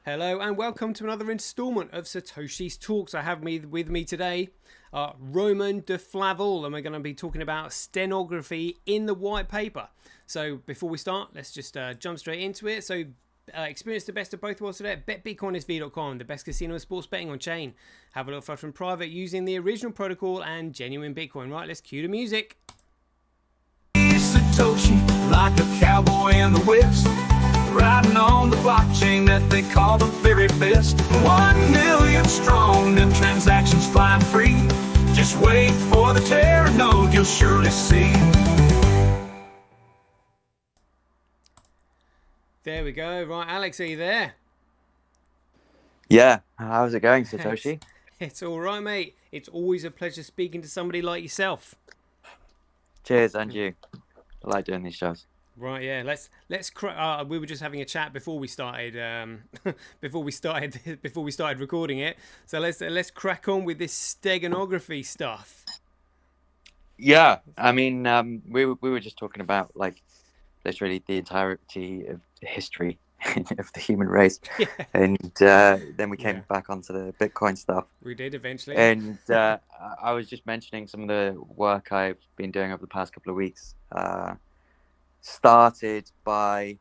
Hello and welcome to another installment of Satoshi's Talks. I have with me today Roman de Flavel, and we're going to be talking about stenography in the white paper. So before we start, let's just jump straight into it. So experience the best of both worlds today at betbitcoinsv.com, the best casino and sports betting on chain. Have a little fun from private using the original protocol and genuine Bitcoin. Right, let's cue the music. Satoshi, like a cowboy in the West, riding on the blockchain that they call the very best. 1 million strong, them transactions flying free. Just wait for the Terra node, you'll surely see. There we go. Right, Alex, are you there? Yeah, how's it going, It's, Satoshi? it's all right, mate. It's always a pleasure speaking to somebody like yourself. Cheers, and you. I like doing these shows. Right, yeah. We were just having a chat before we started, before we started recording it. So let's crack on with this steganography stuff. Yeah, I mean, we were just talking about like literally the entirety of history of the human race, Yeah, and then we yeah. came back onto the Bitcoin stuff. We did eventually. And I was just mentioning some of the work I've been doing over the past couple of weeks. Started by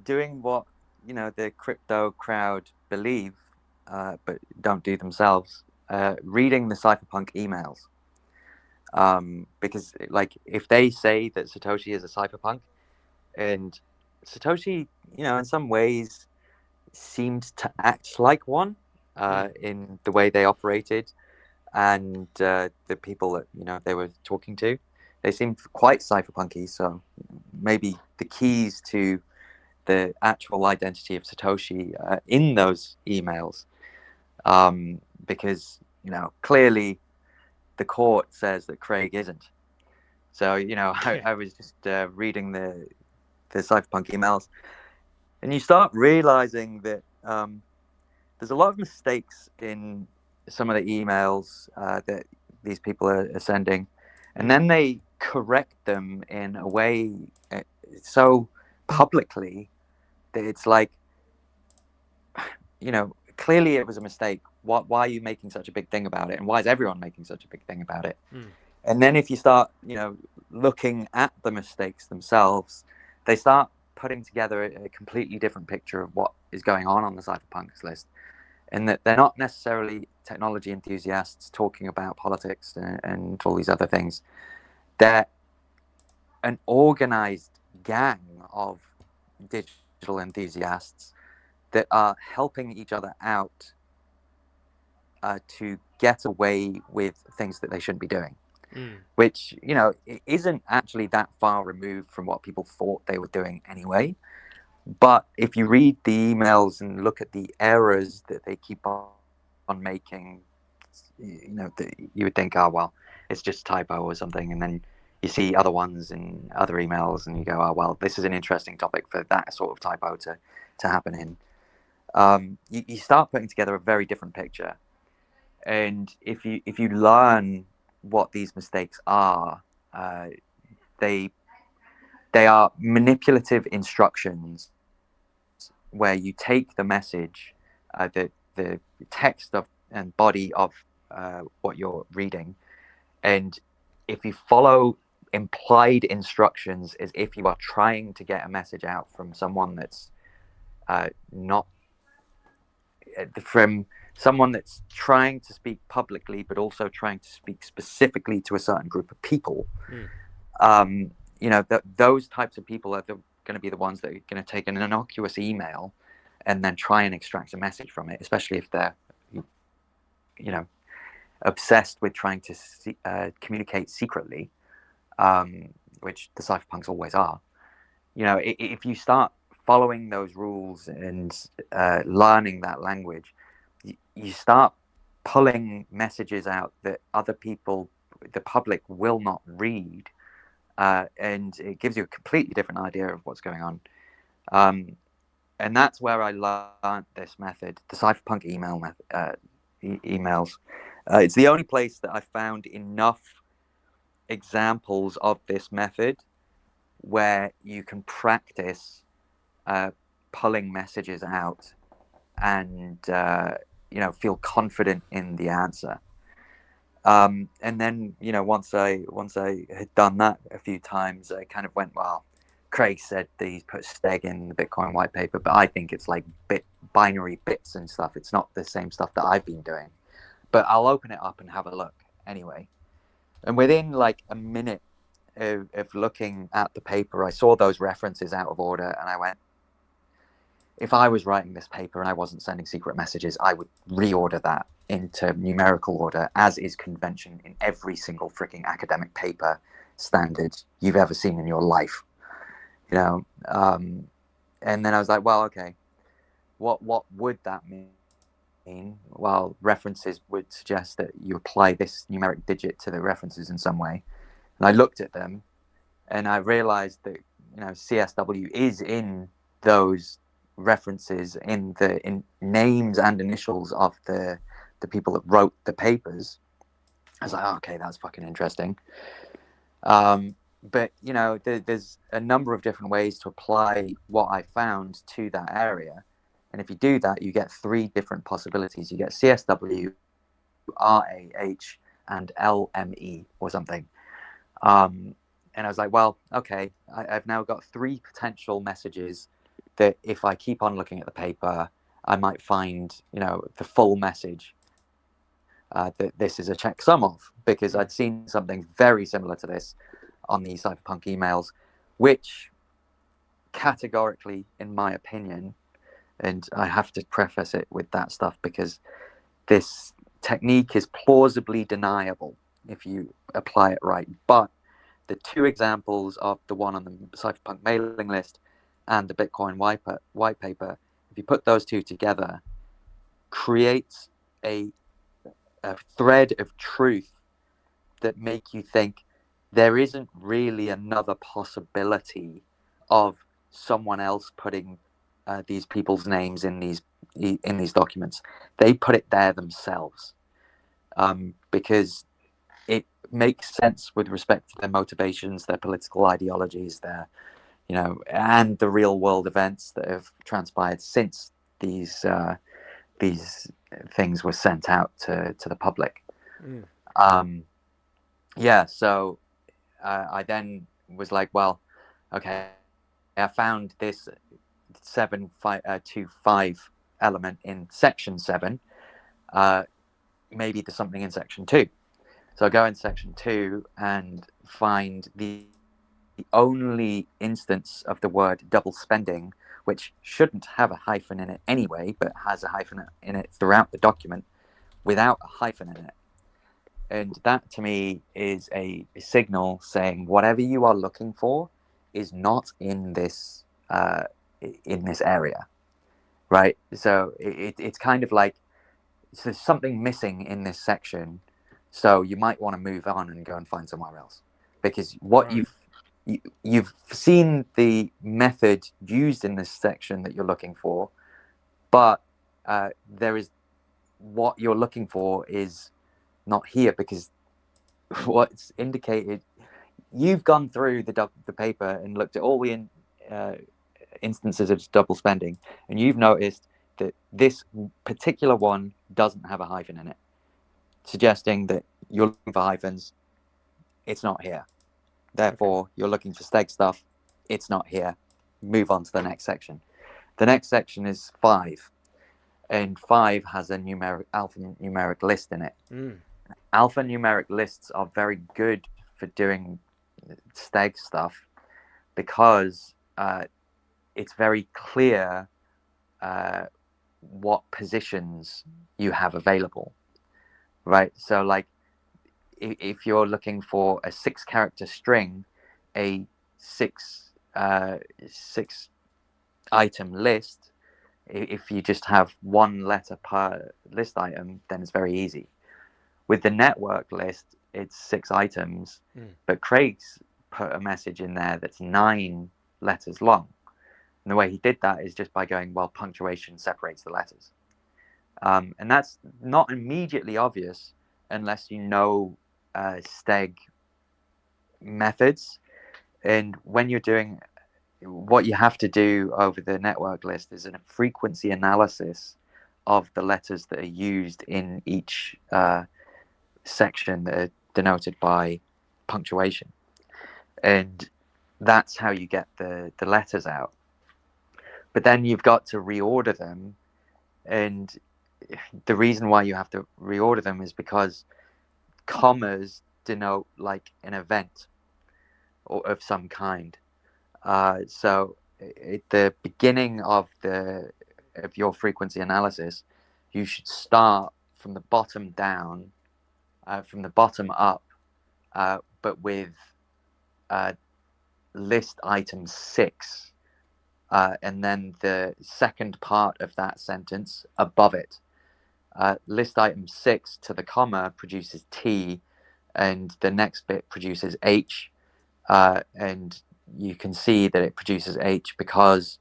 doing what the crypto crowd believe, but don't do themselves. Reading the Cypherpunk emails, because like if they say that Satoshi is a cypherpunk, and Satoshi, in some ways seemed to act like one, in the way they operated, and the people that they were talking to, they seemed quite cypherpunky. So maybe the keys to the actual identity of Satoshi in those emails, because clearly the court says that Craig isn't. So Yeah, I was just reading the cypherpunk emails, and you start realizing that there's a lot of mistakes in some of the emails that these people are sending, and then they correct them in a way so publicly that it's like, clearly it was a mistake. Why are you making such a big thing about it? And why is everyone making such a big thing about it? And then if you start, looking at the mistakes themselves, they start putting together a completely different picture of what is going on the cypherpunks list. And that they're not necessarily technology enthusiasts talking about politics and all these other things. They're an organized gang of digital enthusiasts that are helping each other out to get away with things that they shouldn't be doing, which it isn't actually that far removed from what people thought they were doing anyway. But if you read the emails and look at the errors that they keep on making, you would think, oh well, it's just typo or something, and then you see other ones in other emails, and you go, oh well, this is an interesting topic for that sort of typo to happen in. You start putting together a very different picture, and if you learn what these mistakes are, they they are manipulative instructions where you take the message, the text of and body of what you're reading, and if you follow implied instructions as if you are trying to get a message out from someone that's not from someone that's trying to speak publicly but also trying to speak specifically to a certain group of people, those types of people are going to be the ones that are going to take an innocuous email and then try and extract a message from it, especially if they're obsessed with trying to communicate secretly, which the cypherpunks always are. If you start following those rules and learning that language, you start pulling messages out that other people, the public, will not read, and it gives you a completely different idea of what's going on. And that's where I learned this method, the cypherpunk emails. It's the only place that I found enough examples of this method where you can practice pulling messages out and feel confident in the answer. And then once I had done that a few times, I kind of went, well, Craig said that he's put steg in the Bitcoin white paper, but I think it's like binary bits and stuff. It's not the same stuff that I've been doing, but I'll open it up and have a look anyway. And within like a minute of looking at the paper, I saw those references out of order, and I went, if I was writing this paper and I wasn't sending secret messages, I would reorder that into numerical order, as is convention in every single freaking academic paper standard you've ever seen in your life. And then I was like, well, okay, what would that mean? Well, references would suggest that you apply this numeric digit to the references in some way. And I looked at them, and I realized that CSW is in those references, in names and initials of the people that wrote the papers. I was like, oh, okay, that's fucking interesting. But there's a number of different ways to apply what I found to that area, and if you do that, you get 3 different possibilities. You get CSW, RAH, and LME or something. And I was like, well, okay, I've now got 3 potential messages that if I keep on looking at the paper, I might find, the full message that this is a checksum of, because I'd seen something very similar to this on the Cypherpunk emails, which categorically, in my opinion, and I have to preface it with that stuff because this technique is plausibly deniable if you apply it right, but the 2 examples of the one on the Cypherpunk mailing list and the Bitcoin white paper, if you put those 2 together, creates a thread of truth that make you think there isn't really another possibility of someone else putting these people's names in these documents. They put it there themselves, because it makes sense with respect to their motivations, their political ideologies, their and the real world events that have transpired since these things were sent out to the public. So I then was like, well, okay, I found this 7.5.2.5 element in section 7. Maybe there's something in section 2. So I go in section 2 and find the only instance of the word double spending, which shouldn't have a hyphen in it anyway, but has a hyphen in it throughout the document without a hyphen in it. And that to me is a signal saying whatever you are looking for is not in this area, right? So it's kind of like there's something missing in this section, so you might want to move on and go and find somewhere else, because what you've seen the method used in this section that you're looking for, but there is what you're looking for is not here, because what's indicated, you've gone through the paper and looked at all the instances of double spending, and you've noticed that this particular one doesn't have a hyphen in it, suggesting that you're looking for hyphens. It's not here. Therefore, you're looking for steg stuff. It's not here. Move on to the next section. The next section is 5, and 5 has a alphanumeric list in it. Alphanumeric lists are very good for doing steg stuff because it's very clear what positions you have available, right? So like if you're looking for a 6-character string, a 6 item list, if you just have 1 letter per list item, then it's very easy. With the network list, it's 6 items, but Craig's put a message in there that's 9 letters long. And the way he did that is just by going, well, punctuation separates the letters. And that's not immediately obvious unless you know steg methods. And when you're doing what you have to do over the network list is a frequency analysis of the letters that are used in each section that are denoted by punctuation, and that's how you get the letters out. But then you've got to reorder them, and the reason why you have to reorder them is because commas denote like an event or of some kind. So at the beginning of your frequency analysis, you should start from the bottom down, from the bottom up, but with list item 6, and then the second part of that sentence above it. List item 6 to the comma produces T, and the next bit produces H, and you can see that it produces H because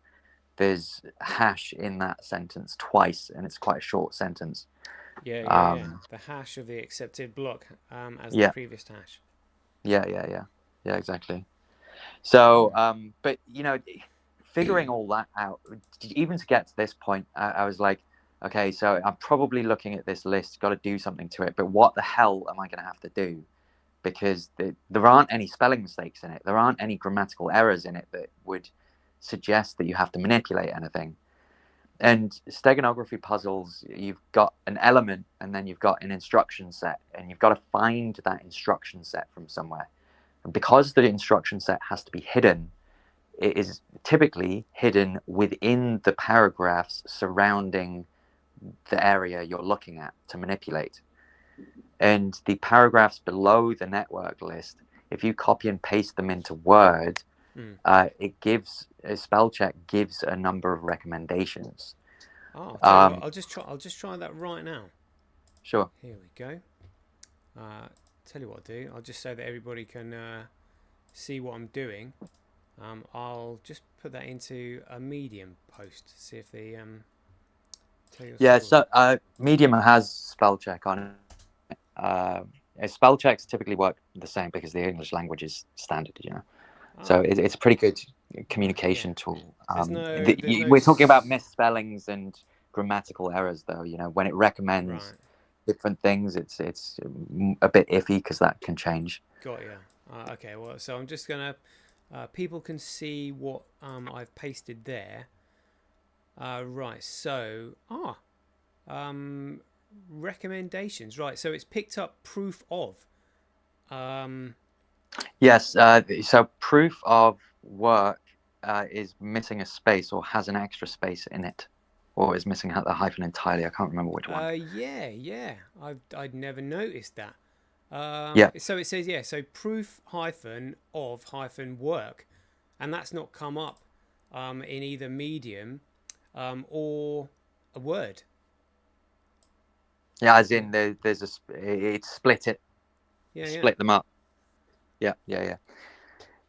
there's hash in that sentence twice, and it's quite a short sentence. Yeah. The hash of the accepted block as the Yeah, previous hash. yeah, exactly. So, but figuring all that out, even to get to this point, I was like, okay, so I'm probably looking at this list, got to do something to it, but what the hell am I going to have to do? Because there aren't any spelling mistakes in it. There aren't any grammatical errors in it that would suggest that you have to manipulate anything. And steganography puzzles, you've got an element and then you've got an instruction set, and you've got to find that instruction set from somewhere. And because the instruction set has to be hidden, it is typically hidden within the paragraphs surrounding the area you're looking at to manipulate. And the paragraphs below the network list, if you copy and paste them into Word, it gives a spell check gives a number of recommendations. Oh, I'll tell you what, I'll just try that right now. Sure. Here we go. Tell you what I'll do. I'll just so that everybody can see what I'm doing. I'll just put that into a Medium post. See if they tell you. Yeah. So Medium has spell check on it. Spell checks typically work the same because the English language is standard. So it's a pretty good communication tool. We're talking about misspellings and grammatical errors, though. When it recommends different things, it's a bit iffy because that can change. Got you. Okay. Well, so I'm just gonna. People can see what I've pasted there. Right. So recommendations. Right. So it's picked up proof of. Yes. So proof of work is missing a space or has an extra space in it, or is missing the hyphen entirely. I can't remember which one. Yeah. I'd never noticed that. Yeah. So it says so proof hyphen of hyphen work, and that's not come up in either Medium or a Word. Yeah, as in there's it's split it. Split them up. Yeah.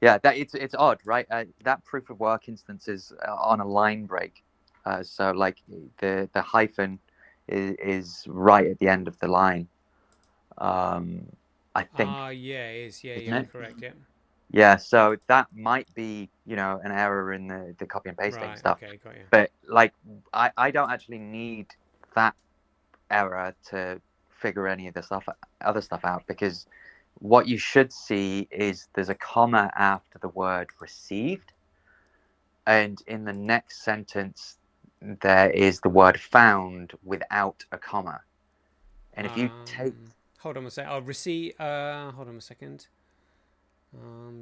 That it's odd, right? That proof of work instance is on a line break, so like the hyphen is right at the end of the line. I think. Yeah, it is. Yeah, you're correct. Yeah. Yeah, so that might be an error in the copy and pasting stuff. Okay, got you. But like I don't actually need that error to figure any of the other stuff out, because what you should see is there's a comma after the word received, and in the next sentence there is the word found without a comma. And if you take hold on a sec. I'll receive. Hold on a second.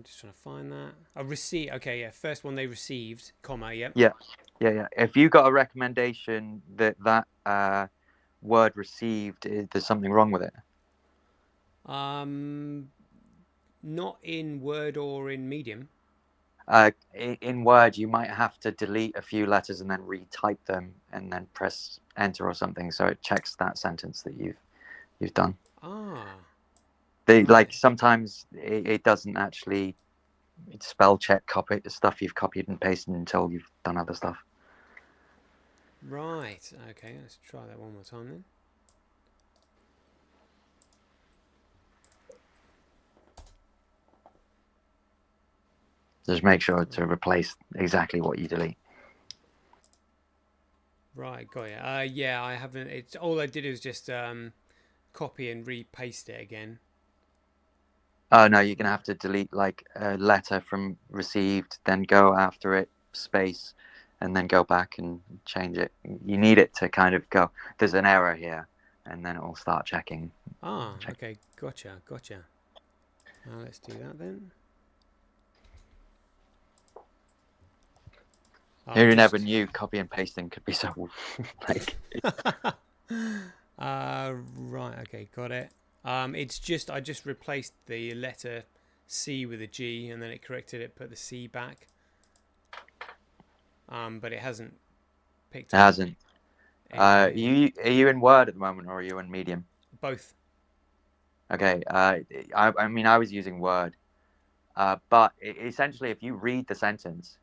Just trying to find that. Receive. Okay, yeah. First one they received, comma. Yep. Yeah. If you got a recommendation that word received, there's something wrong with it. Not in Word or in Medium. In Word, you might have to delete a few letters and then retype them and then press enter or something, so it checks that sentence that you've done. Like sometimes it doesn't actually spell check copy the stuff you've copied and pasted until you've done other stuff. Right. Okay. Let's try that one more time then. Just make sure to replace exactly what you delete. Right, got it. Yeah, I haven't. It's all I did was just copy and repaste it again. Oh no, you're gonna have to delete like a letter from received, then go after it, space, and then go back and change it. You need it to kind of go, there's an error here, and then it will start checking. Ah, okay, gotcha. Let's do that then. Who never Just knew copy and pasting could be so like. right, okay, got it. It's just I just replaced the letter C with a G, and then it corrected it, put the C back. But it hasn't picked It up hasn't. anything. Are you in Word at the moment, or are you in Medium? Both. Okay. I mean, I was using Word, but essentially, if you read the sentence,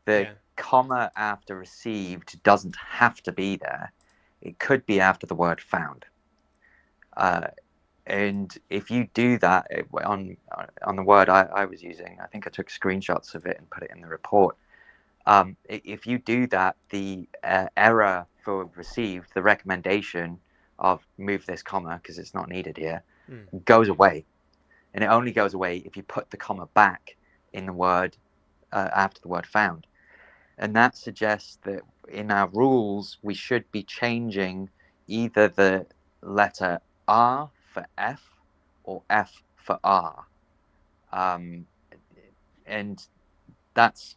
the Yeah. comma after received doesn't have to be there. It could be after the word found. And if you do that on the Word I was using, I think I took screenshots of it and put it in the report. If you do that, the error for received, the recommendation of move this comma because it's not needed here, goes away. And it only goes away if you put the comma back in the word after the word found. And that suggests that in our rules, we should be changing either the letter R for F or F for R. And that's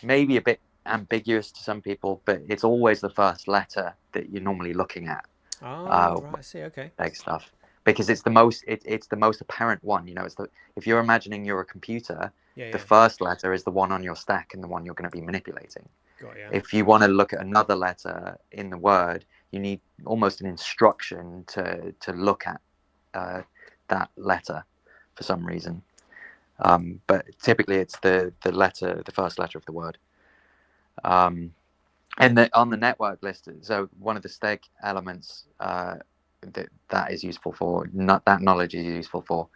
maybe a bit ambiguous to some people, but it's always the first letter that you're normally looking at. Oh, right, I see, okay. Like stuff. Because it's the most it's the most apparent one. It's if you're imagining you're a computer, the Yeah. first letter is the one on your stack and the one you're going to be manipulating. Got ya. If you want to look at another letter in the word, you need almost an instruction to look at that letter for some reason. But typically it's the first letter of the word. And on the network list, so one of the steg elements that is useful for, not that knowledge is useful for,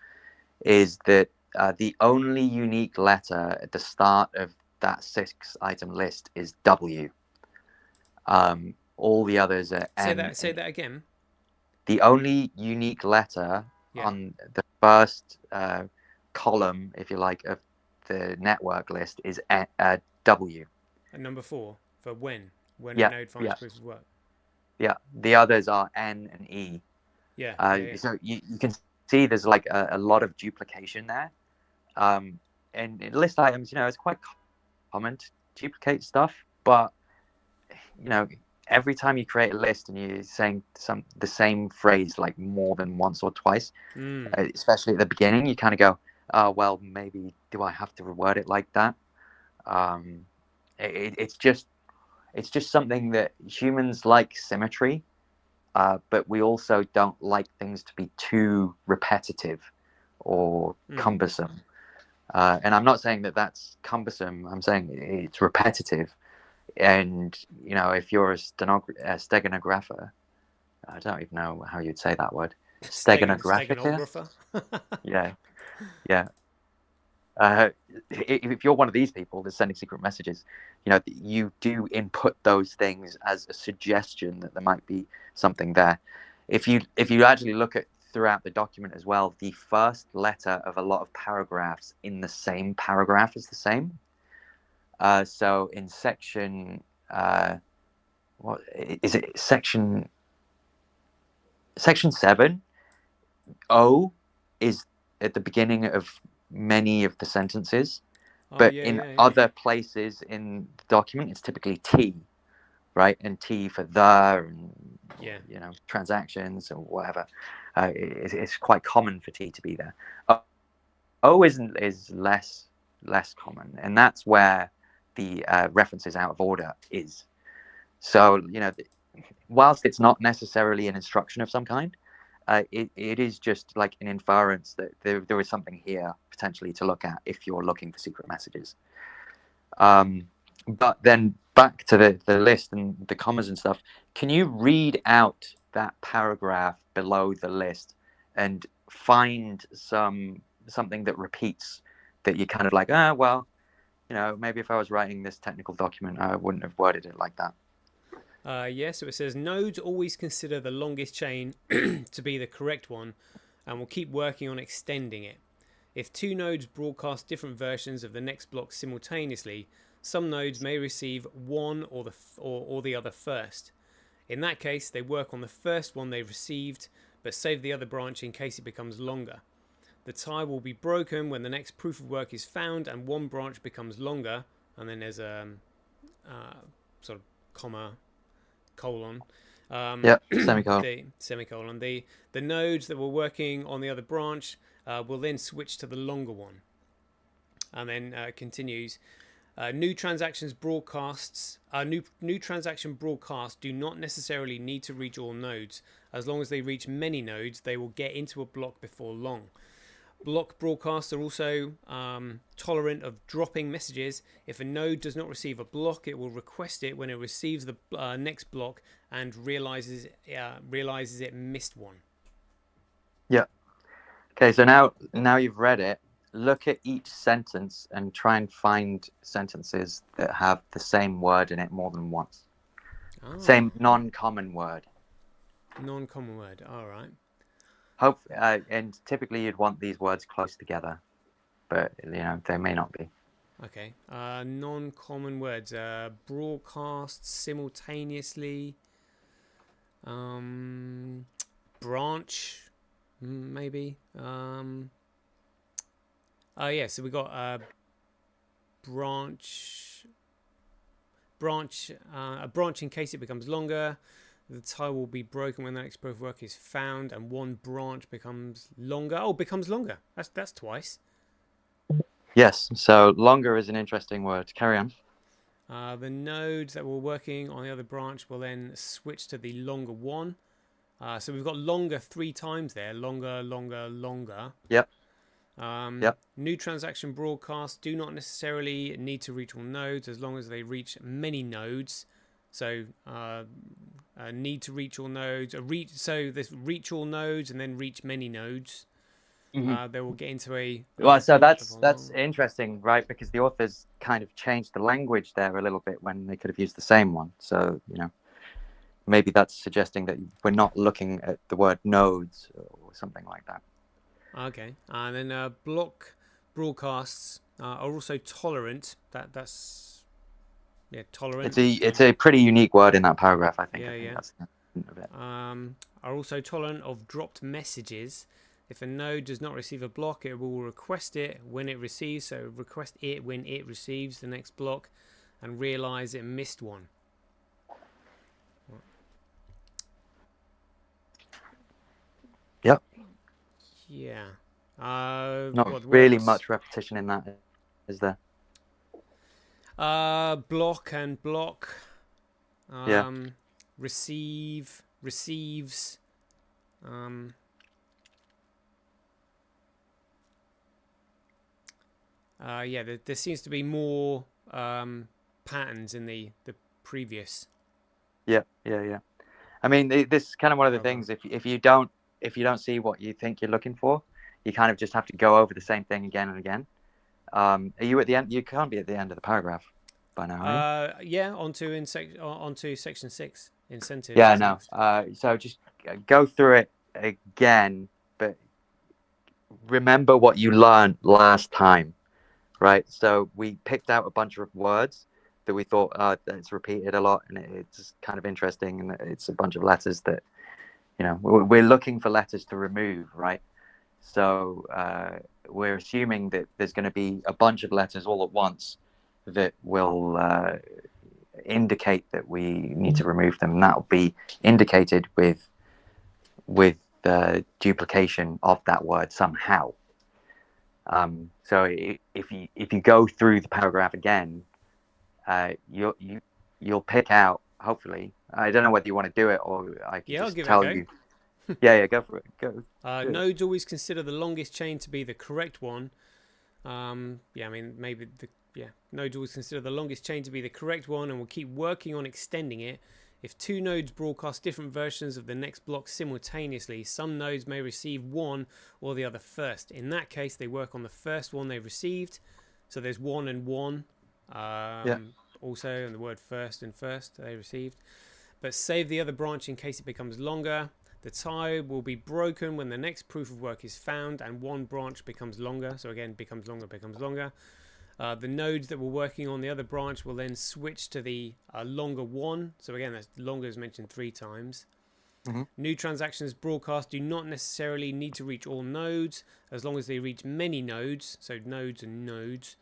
is that the only unique letter at the start of that 6-item list is W. All the others are N. Say that again. The only unique letter Yeah. on the first column, if you like, of the network list is W. And number 4 for when a Yeah, node finds yeah, proof of work. yeah. The others are N and E. Yeah. So you can see there's like a lot of duplication there. And in list items, it's quite common to duplicate stuff, but every time you create a list and you're saying the same phrase like more than once or twice, especially at the beginning, you kind of go, oh, well, maybe do I have to reword it like that? It's just something that humans like symmetry, but we also don't like things to be too repetitive or cumbersome. And I'm not saying that that's cumbersome. I'm saying it's repetitive. And if you're a steganographer, I don't even know how you'd say that word. Steganographica. Steganographer. Yeah. If you're one of these people that's sending secret messages, you do input those things as a suggestion that there might be something there. If you actually look at throughout the document as well, the first letter of a lot of paragraphs in the same paragraph is the same. So in section, what is it? Section 7, O is at the beginning of many of the sentences, but in other places in the document, it's typically T, right? And T for the, and transactions or whatever. It's quite common for T to be there. O is less common, and that's where the references out of order is. So whilst it's not necessarily an instruction of some kind, it is just like an inference that there is something here potentially to look at if you're looking for secret messages. But then back to the list and the commas and stuff, can you read out that paragraph below the list and find something that repeats that you're kind of like, ah, well, maybe if I was writing this technical document, I wouldn't have worded it like that. Yeah, so it says nodes always consider the longest chain to be the correct one and will keep working on extending it. If two nodes broadcast different versions of the next block simultaneously, some nodes may receive one or the other first. In that case, they work on the first one they received, but save the other branch in case it becomes longer. The tie will be broken when the next proof of work is found and one branch becomes longer, and then there's a sort of comma, colon. Semicolon. The semicolon. The nodes that were working on the other branch will then switch to the longer one, and then continues. New transaction broadcasts do not necessarily need to reach all nodes. As long as they reach many nodes, they will get into a block before long. Block broadcasts are also tolerant of dropping messages. If a node does not receive a block, it will request it when it receives the next block and realizes it missed one. Yeah. Okay, so now you've read it, look at each sentence and try and find sentences that have the same word in it more than once. Same non-common word. Non-common word, all right. And typically you'd want these words close together, but they may not be. Okay. Non-common words. Broadcast simultaneously. Branch, maybe. Yeah. So we got branch. A branch in case it becomes longer. The tie will be broken when the next proof of work is found, and one branch becomes longer. Oh, becomes longer. That's twice. Yes. So longer is an interesting word. Carry on. The nodes that were working on the other branch will then switch to the longer one. So we've got longer 3 times there. Longer, longer, longer. Yep. New transaction broadcasts do not necessarily need to reach all nodes as long as they reach many nodes. So need to reach all nodes. So this reach all nodes and then reach many nodes. They will get into a. Well, so that's interesting, right? Because the authors kind of changed the language there a little bit when they could have used the same one. So maybe that's suggesting that we're not looking at the word nodes or something like that. Okay, and then block broadcasts are also tolerant. That's tolerant. It's a pretty unique word in that paragraph, I think. Yeah. That's the point of it. Are also tolerant of dropped messages. If a node does not receive a block, it will request it when it receives. So request it when it receives the next block, and realize it missed one. Yep. Yeah. Not really much repetition in that, is there? Block and block. Yeah. Receives. There seems to be more patterns in the previous. Yeah. I mean, this is kind of one of the things. If you don't see what you think you're looking for, you kind of just have to go over the same thing again and again. Are you at the end? You can't be at the end of the paragraph by now, are you? Yeah, onto section 6, incentives. Yeah, no. So just go through it again, but remember what you learned last time, right? So we picked out a bunch of words that we thought it's repeated a lot, and it's kind of interesting, and it's a bunch of letters that, we're looking for letters to remove, right? So we're assuming that there's going to be a bunch of letters all at once that will indicate that we need to remove them, and that will be indicated with the duplication of that word somehow. So if you go through the paragraph again, you'll pick out, hopefully. I don't know whether you want to do it or I can just tell you. Yeah, go for it. Go. Nodes always consider the longest chain to be the correct one. Nodes always consider the longest chain to be the correct one and will keep working on extending it. If two nodes broadcast different versions of the next block simultaneously, some nodes may receive one or the other first. In that case, they work on the first one they received. So there's one and one. Also, and the word first and first they received. But save the other branch in case it becomes longer. The tie will be broken when the next proof of work is found and one branch becomes longer. So again, becomes longer, becomes longer. The nodes that were working on the other branch will then switch to the longer one. So again, that's longer is mentioned 3 times. New transactions broadcast do not necessarily need to reach all nodes, as long as they reach many nodes. So nodes and nodes.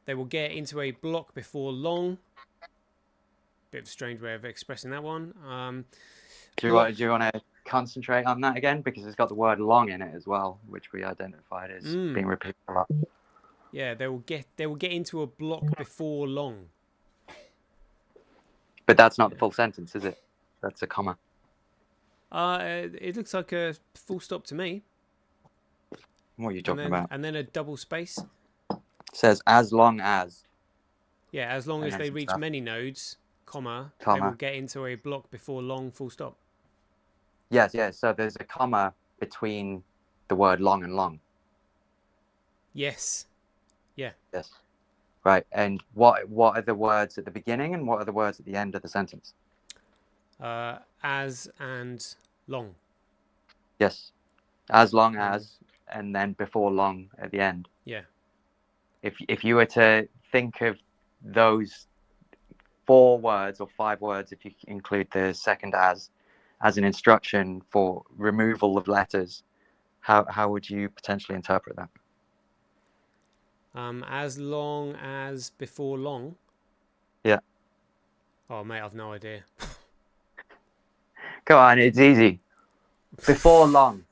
They will get into a block before long. Bit of a strange way of expressing that one. Do you want to concentrate on that again, because it's got the word long in it as well, which we identified as being repeated a lot. Yeah, they will get into a block before long. But that's not the full sentence, is it? That's a comma. It looks like a full stop to me. What are you talking about? And then a double space. It says as long as. Yeah, as long as they reach many nodes, comma, they will get into a block before long, full stop. Yes. So there's a comma between the word long and long. Yes. Yeah. Yes. Right. And what are the words at the beginning and what are the words at the end of the sentence? As and long. Yes. As long as, and then before long at the end. Yeah. If you were to think of those 4 words or 5 words, if you include the second as an instruction for removal of letters, how would you potentially interpret that? As long as before long. Yeah. Oh mate, I've no idea. Come on, it's easy. Before long.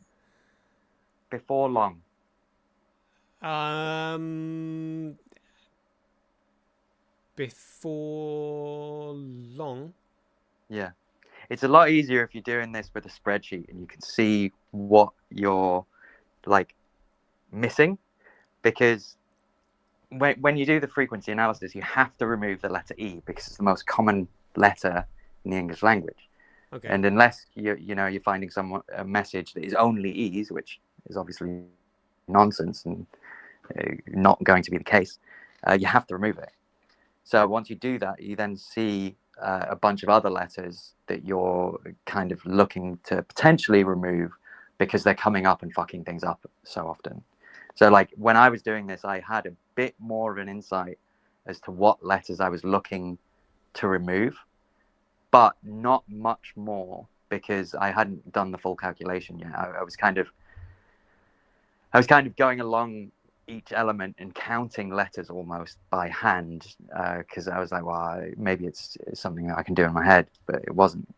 Before long. Before long. Yeah. It's a lot easier if you're doing this with a spreadsheet and you can see what you're like missing, because when you do the frequency analysis, you have to remove the letter E because it's the most common letter in the English language. Okay. And unless you're finding a message that is only E's, which is obviously nonsense and not going to be the case, you have to remove it. So once you do that, you then see a bunch of other letters that you're kind of looking to potentially remove because they're coming up and fucking things up so often. So like when I was doing this, I had a bit more of an insight as to what letters I was looking to remove, but not much more because I hadn't done the full calculation yet. I was kind of going along each element and counting letters almost by hand, because I was like, well, maybe it's something that I can do in my head, but it wasn't.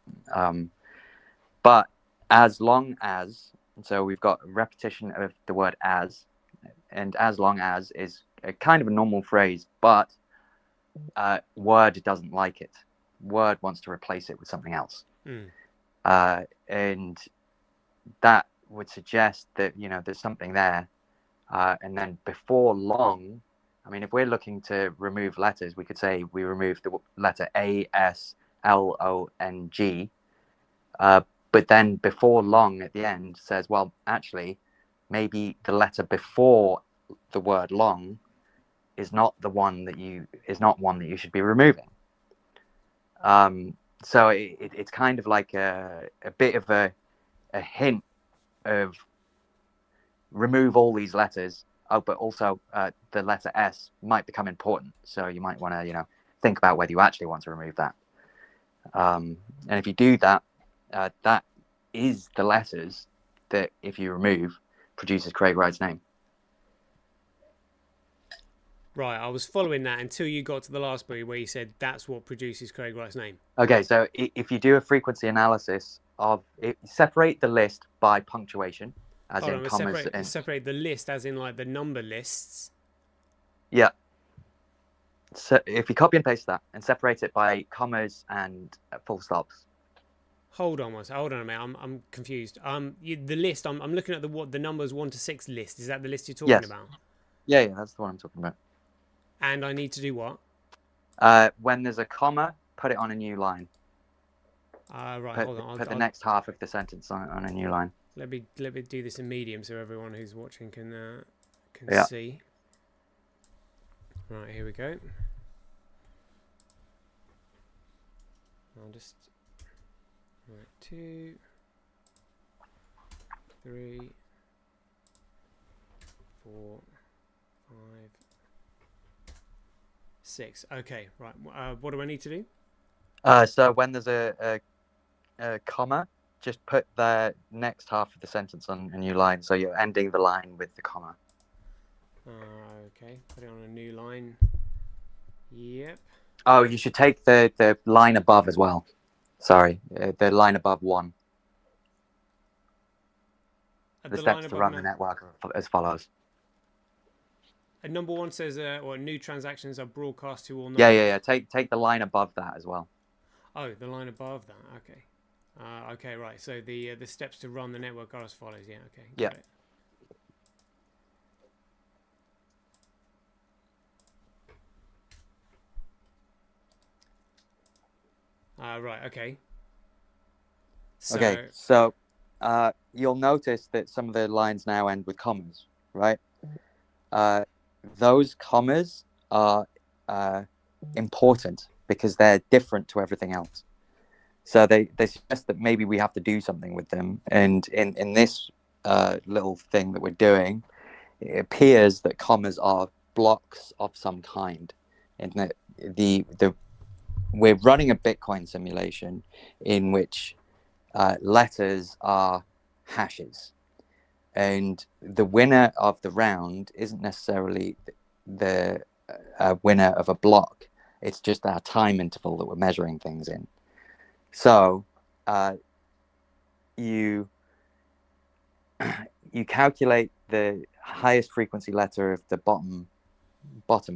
But as long as, so we've got a repetition of the word as, and as long as is a kind of a normal phrase, but Word doesn't like it. Word wants to replace it with something else. And that would suggest that, there's something there. And then before long, I mean, if we're looking to remove letters, we could say we remove the letter A, S, L, O, N, G. But then before long at the end says, well, actually, maybe the letter before the word long is not one that you should be removing. So it's kind of like a bit of a hint of remove all these letters. Oh, but also the letter S might become important. So you might want to, think about whether you actually want to remove that. And if you do that, that is the letters that, if you remove, produces Craig Wright's name. Right, I was following that until you got to the last bit where you said that's what produces Craig Wright's name. Okay, so if you do a frequency analysis of it, separate the list by punctuation, as in commas. Separate the list as in like the number lists. Yeah. So if you copy and paste that and separate it by commas and full stops. Hold on a minute. I'm confused. The list. I'm looking at the numbers 1 to 6 list. Is that the list you're talking about? Yeah, that's the one I'm talking about. And I need to do what? When there's a comma, put it on a new line. Right, Put, hold on. put the next half of the sentence on a new line. Let me do this in medium so everyone who's watching can Yeah. see. Right, here we go. I'll just 2, 3, 4, 5, 6. Okay, right. What do I need to do? So when there's a comma, just put the next half of the sentence on a new line. So you're ending the line with the comma. Okay, put it on a new line. Yep. Oh, you should take the line above as well. Sorry, the line above 1. The steps to run the network are as follows. Number 1 says, new transactions are broadcast to all nodes. Yeah. Take the line above that as well. Oh, the line above that. Okay. Okay, right. So the steps to run the network are as follows. Yeah. Okay. Got it. Right. Okay. So you'll notice that some of the lines now end with commas, right? Those commas are important because they're different to everything else. So they suggest that maybe we have to do something with them. And in this little thing that we're doing, it appears that commas are blocks of some kind, and that we're running a Bitcoin simulation in which letters are hashes, and the winner of the round isn't necessarily the winner of a block. It's just our time interval that we're measuring things in. So you calculate the highest frequency letter of the bottom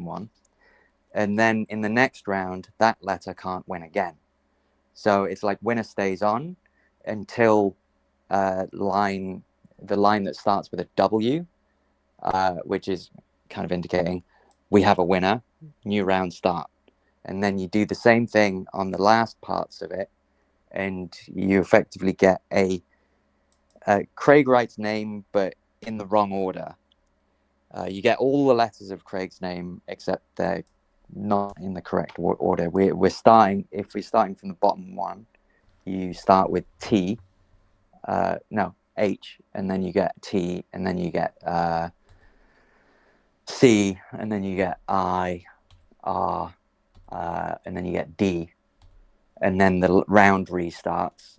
one, and then in the next round that letter can't win again. So it's like winner stays on until the line that starts with a W, which is kind of indicating we have a winner, new round start. And then you do the same thing on the last parts of it, and you effectively get a Craig writes name, but in the wrong order. You get all the letters of Craig's name, except they're not in the correct order. We're starting from the bottom one. You start with T, H, and then you get T, and then you get C, and then you get I, R, and then you get D, and then the round restarts,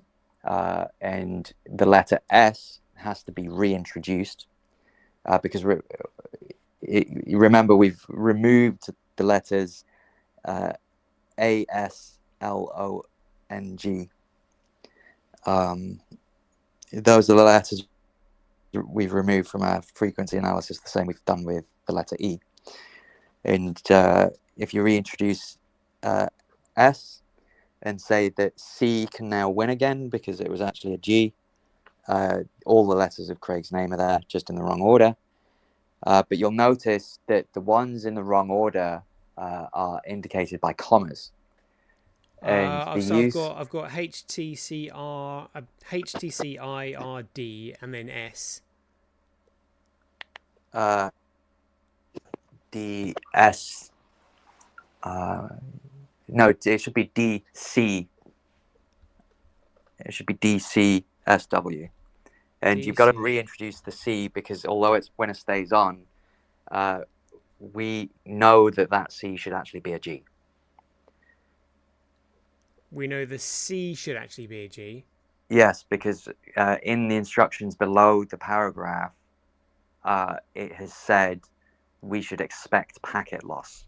and the letter S has to be reintroduced because you remember we've removed the letters A, S, L, O, N, G. Those are the letters we've removed from our frequency analysis, the same we've done with the letter E. And if you reintroduce S and say that C can now win again because it was actually a G, all the letters of Craig's name are there, just in the wrong order. But you'll notice that the ones in the wrong order are indicated by commas. And I've got HTCR, HTCIRD, and then S. DS. No, it should be DC. It should be DCSW. And you've got to reintroduce the C because although it's when it stays on, we know that C should actually be a G. We know the C should actually be a G. Yes, because in the instructions below the paragraph, it has said we should expect packet loss,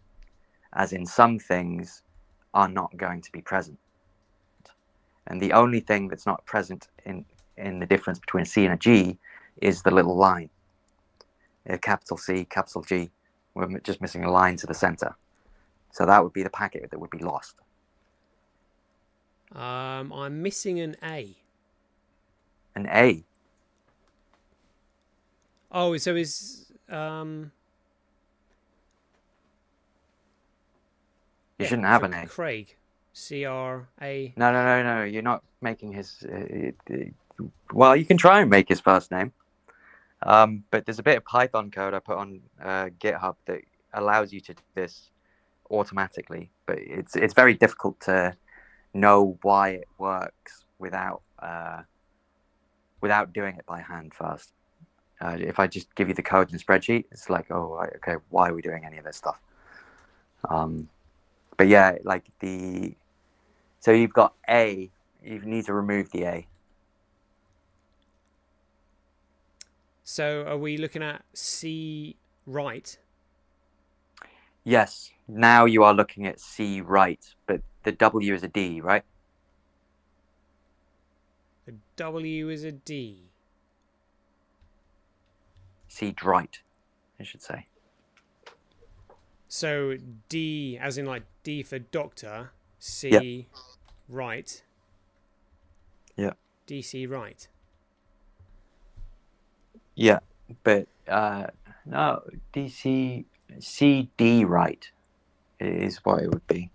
as in some things are not going to be present. And the only thing that's not present in the difference between a C and a G is the little line. A capital C, capital G. We're just missing a line to the center. So that would be the packet that would be lost. I'm missing an A. An A? Oh, so is... you shouldn't have an A. Craig. C-R-A. No. You're not making his. Well, you can try and make his first name. But there's a bit of Python code I put on GitHub that allows you to do this automatically. But it's very difficult to know why it works without doing it by hand first. If I just give you the code in the spreadsheet, it's like, oh, right, okay, why are we doing any of this stuff? But yeah, like so you've got A, you need to remove the A. So are we looking at C right? Yes, now you are looking at C right, but the W is a D, right? The W is a D. C right, I should say. So D, as in like D for doctor, C Yep. right. Yeah. DC right. Yeah, but no, CD right is what it would be.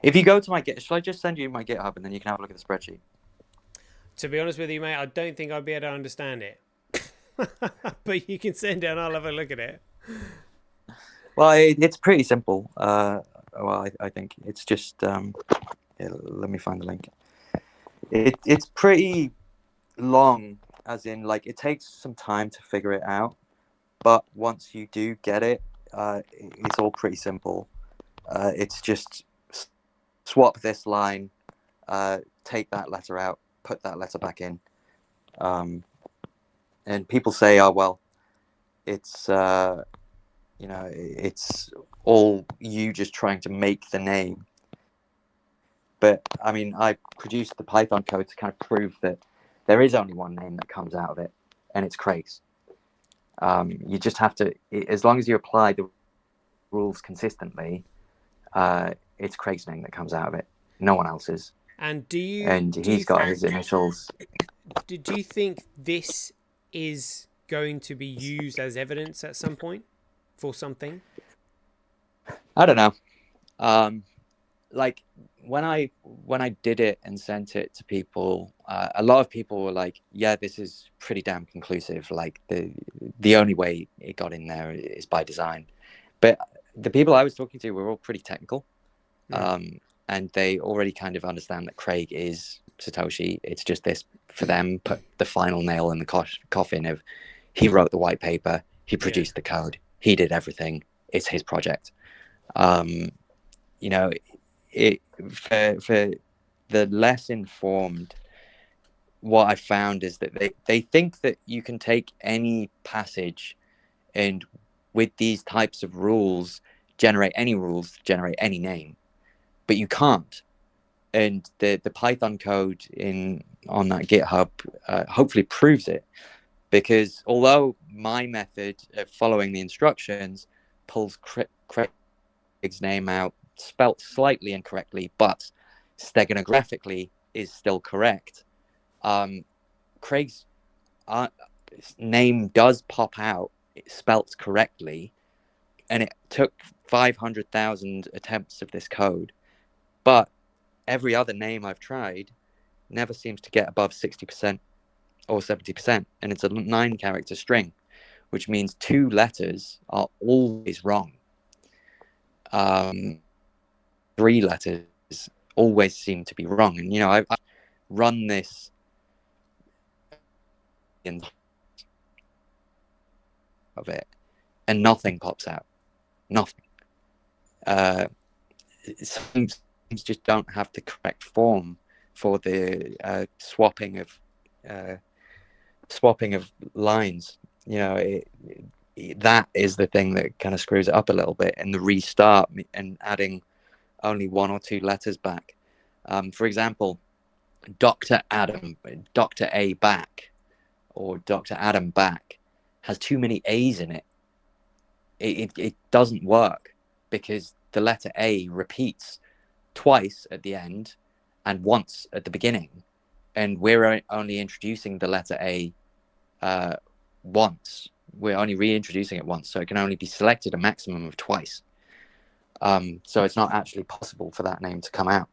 If you go to my shall I just send you my GitHub and then you can have a look at the spreadsheet? To be honest with you, mate, I don't think I'd be able to understand it. But you can send it and I'll have a look at it. Well, it's pretty simple. Well, I think it's just let me find the link. It's pretty long, as in like it takes some time to figure it out, but once you do get it, it's all pretty simple. It's just swap this line, take that letter out, put that letter back in, and people say, oh well, it's it's all you just trying to make the name. But I mean, I produced the Python code to kind of prove that there is only one name that comes out of it, and it's Craig's. You just have to, as long as you apply the rules consistently, it's Craig's name that comes out of it. No one else's. And do you? And he's got his initials. Do you think this is going to be used as evidence at some point for something? I don't know. Like when I did it and sent it to people, a lot of people were like, "Yeah, this is pretty damn conclusive. Like the only way it got in there is by design." But the people I was talking to were all pretty technical, and they already kind of understand that Craig is Satoshi. It's just this for them put the final nail in the coffin of he wrote the white paper, he produced the code, he did everything. It's his project. You know. For the less informed, what I found is that they think that you can take any passage and with these types of rules generate any name, but you can't. And the Python code on that GitHub hopefully proves it, because although my method of following the instructions pulls Craig's name out spelt slightly incorrectly, but steganographically is still correct. Craig's name does pop out, it's spelt correctly, and it took 500,000 attempts of this code, but every other name I've tried never seems to get above 60% or 70%, and it's a 9-character string, which means 2 letters are always wrong. 3 letters always seem to be wrong. And, I've run this of it, and nothing pops out. Nothing. Some things just don't have the correct form for the swapping of lines. That is the thing that kind of screws it up a little bit. And the restart and adding only 1 or 2 letters back. For example, Dr. A back, or Dr. Adam back has too many A's in it. It doesn't work because the letter A repeats twice at the end and once at the beginning. And we're only introducing the letter A once. We're only reintroducing it once, so it can only be selected a maximum of twice. So it's not actually possible for that name to come out.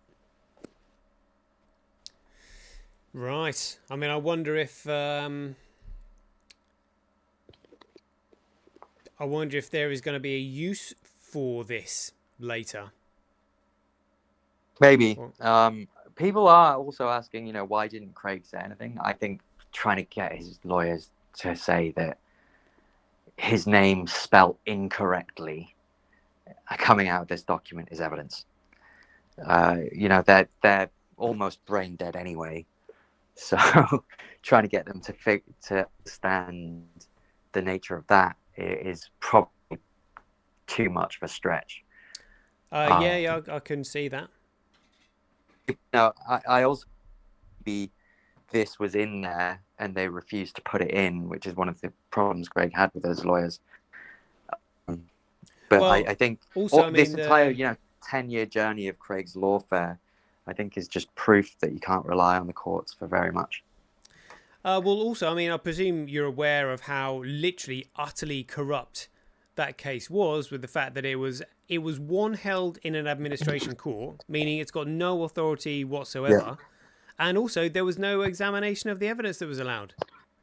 Right. I mean, I wonder if there is going to be a use for this later. Maybe. Or, People are also asking, why didn't Craig say anything? I think trying to get his lawyers to say that his name spelt incorrectly coming out of this document is evidence. They're almost brain dead anyway. So trying to get them to understand the nature of that is probably too much of a stretch. yeah, I can see that. I also this was in there and they refused to put it in, which is one of the problems Greg had with those lawyers. But Well, I think also, I this mean, entire 10-year journey of Craig's lawfare, I think, is just proof that you can't rely on the courts for very much. well, also, I mean, I presume you're aware of how literally utterly corrupt that case was, with the fact that it was one held in an administration court, meaning it's got no authority whatsoever, and also there was no examination of the evidence that was allowed.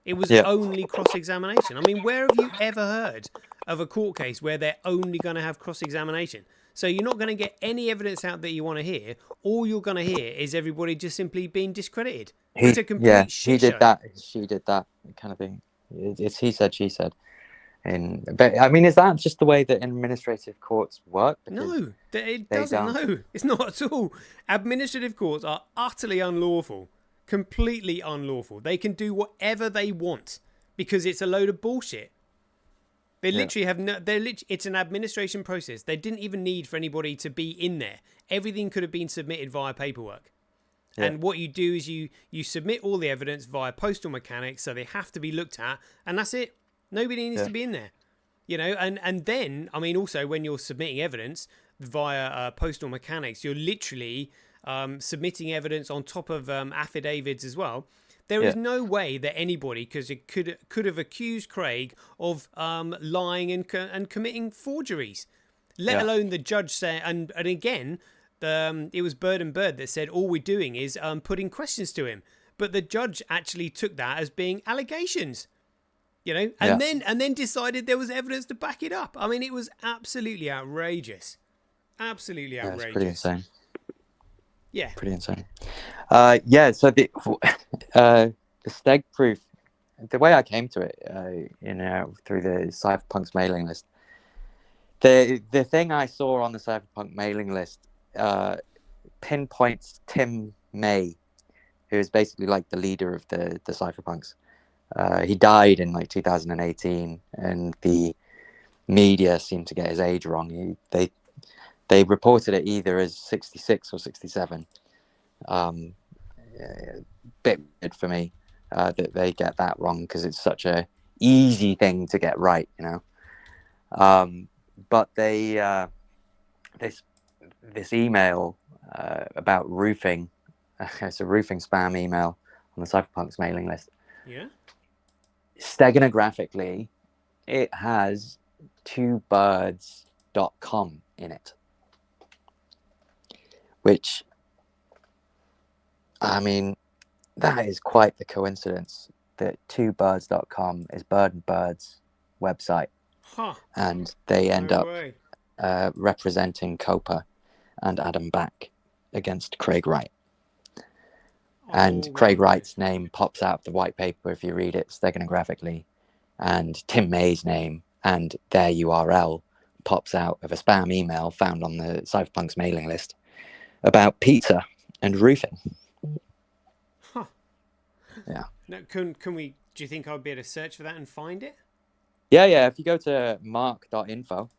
It was Yeah. only cross-examination. I mean, where have you ever heard of a court case where they're only going to have cross-examination? So you're not going to get any evidence out that you want to hear. All you're going to hear is everybody just simply being discredited. It's a complete He shit did show. that, she did that kind of thing. It's he said, she said. But I mean, is that just the way that administrative courts work? Because No, it they doesn't. don't. No, it's not at all. Administrative courts are utterly unlawful, completely unlawful. They can do whatever they want because it's a load of bullshit. They literally have no. It's an administration process. They didn't even need for anybody to be in there. Everything could have been submitted via paperwork. Yeah. And what you do is you submit all the evidence via postal mechanics, so they have to be looked at, and that's it. Nobody needs to be in there. And then, I mean, also when you're submitting evidence via postal mechanics, you're literally submitting evidence on top of affidavits as well. There is no way that anybody could have accused Craig of lying and committing forgeries, let alone the judge say. And again, it was Bird and Bird that said all we're doing is putting questions to him, but the judge actually took that as being allegations. And then decided there was evidence to back it up. I mean, it was absolutely outrageous. Absolutely outrageous. It's pretty insane. Yeah. Pretty insane. So the steg proof, the way I came to it, through the Cypherpunk's mailing list, the thing I saw on the Cypherpunk mailing list pinpoints Tim May, who is basically like the leader of the Cypherpunks. He died in like 2018, and the media seemed to get his age wrong. They reported it either as 66 or 67. Bit weird for me that they get that wrong, because it's such a easy thing to get right, But they this email about roofing, it's a roofing spam email on the Cypherpunks mailing list. Yeah. Steganographically, it has twobirds.com in it, which, I mean, that is quite the coincidence that twobirds.com is Bird and Bird's website. Huh. And they end up way. representing Copa and Adam Back against Craig Wright. And Craig Wright's name pops out of the white paper if you read it steganographically, and Tim May's name and their URL pops out of a spam email found on the Cypherpunks mailing list about pizza and roofing. Huh. Yeah. Now, can we? Do you think I'll be able to search for that and find it? Yeah. If you go to mark.info.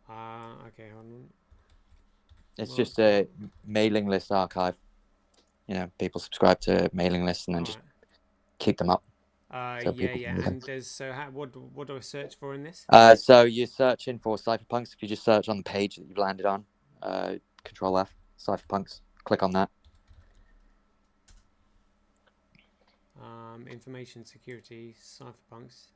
Okay. Hold on. It's just a mailing list archive. People subscribe to mailing lists and then just keep them up. And there's what do I search for in this? So you're searching for Cypherpunks. If you just search on the page that you've landed on, Control F, Cypherpunks, click on that. Information security, Cypherpunks.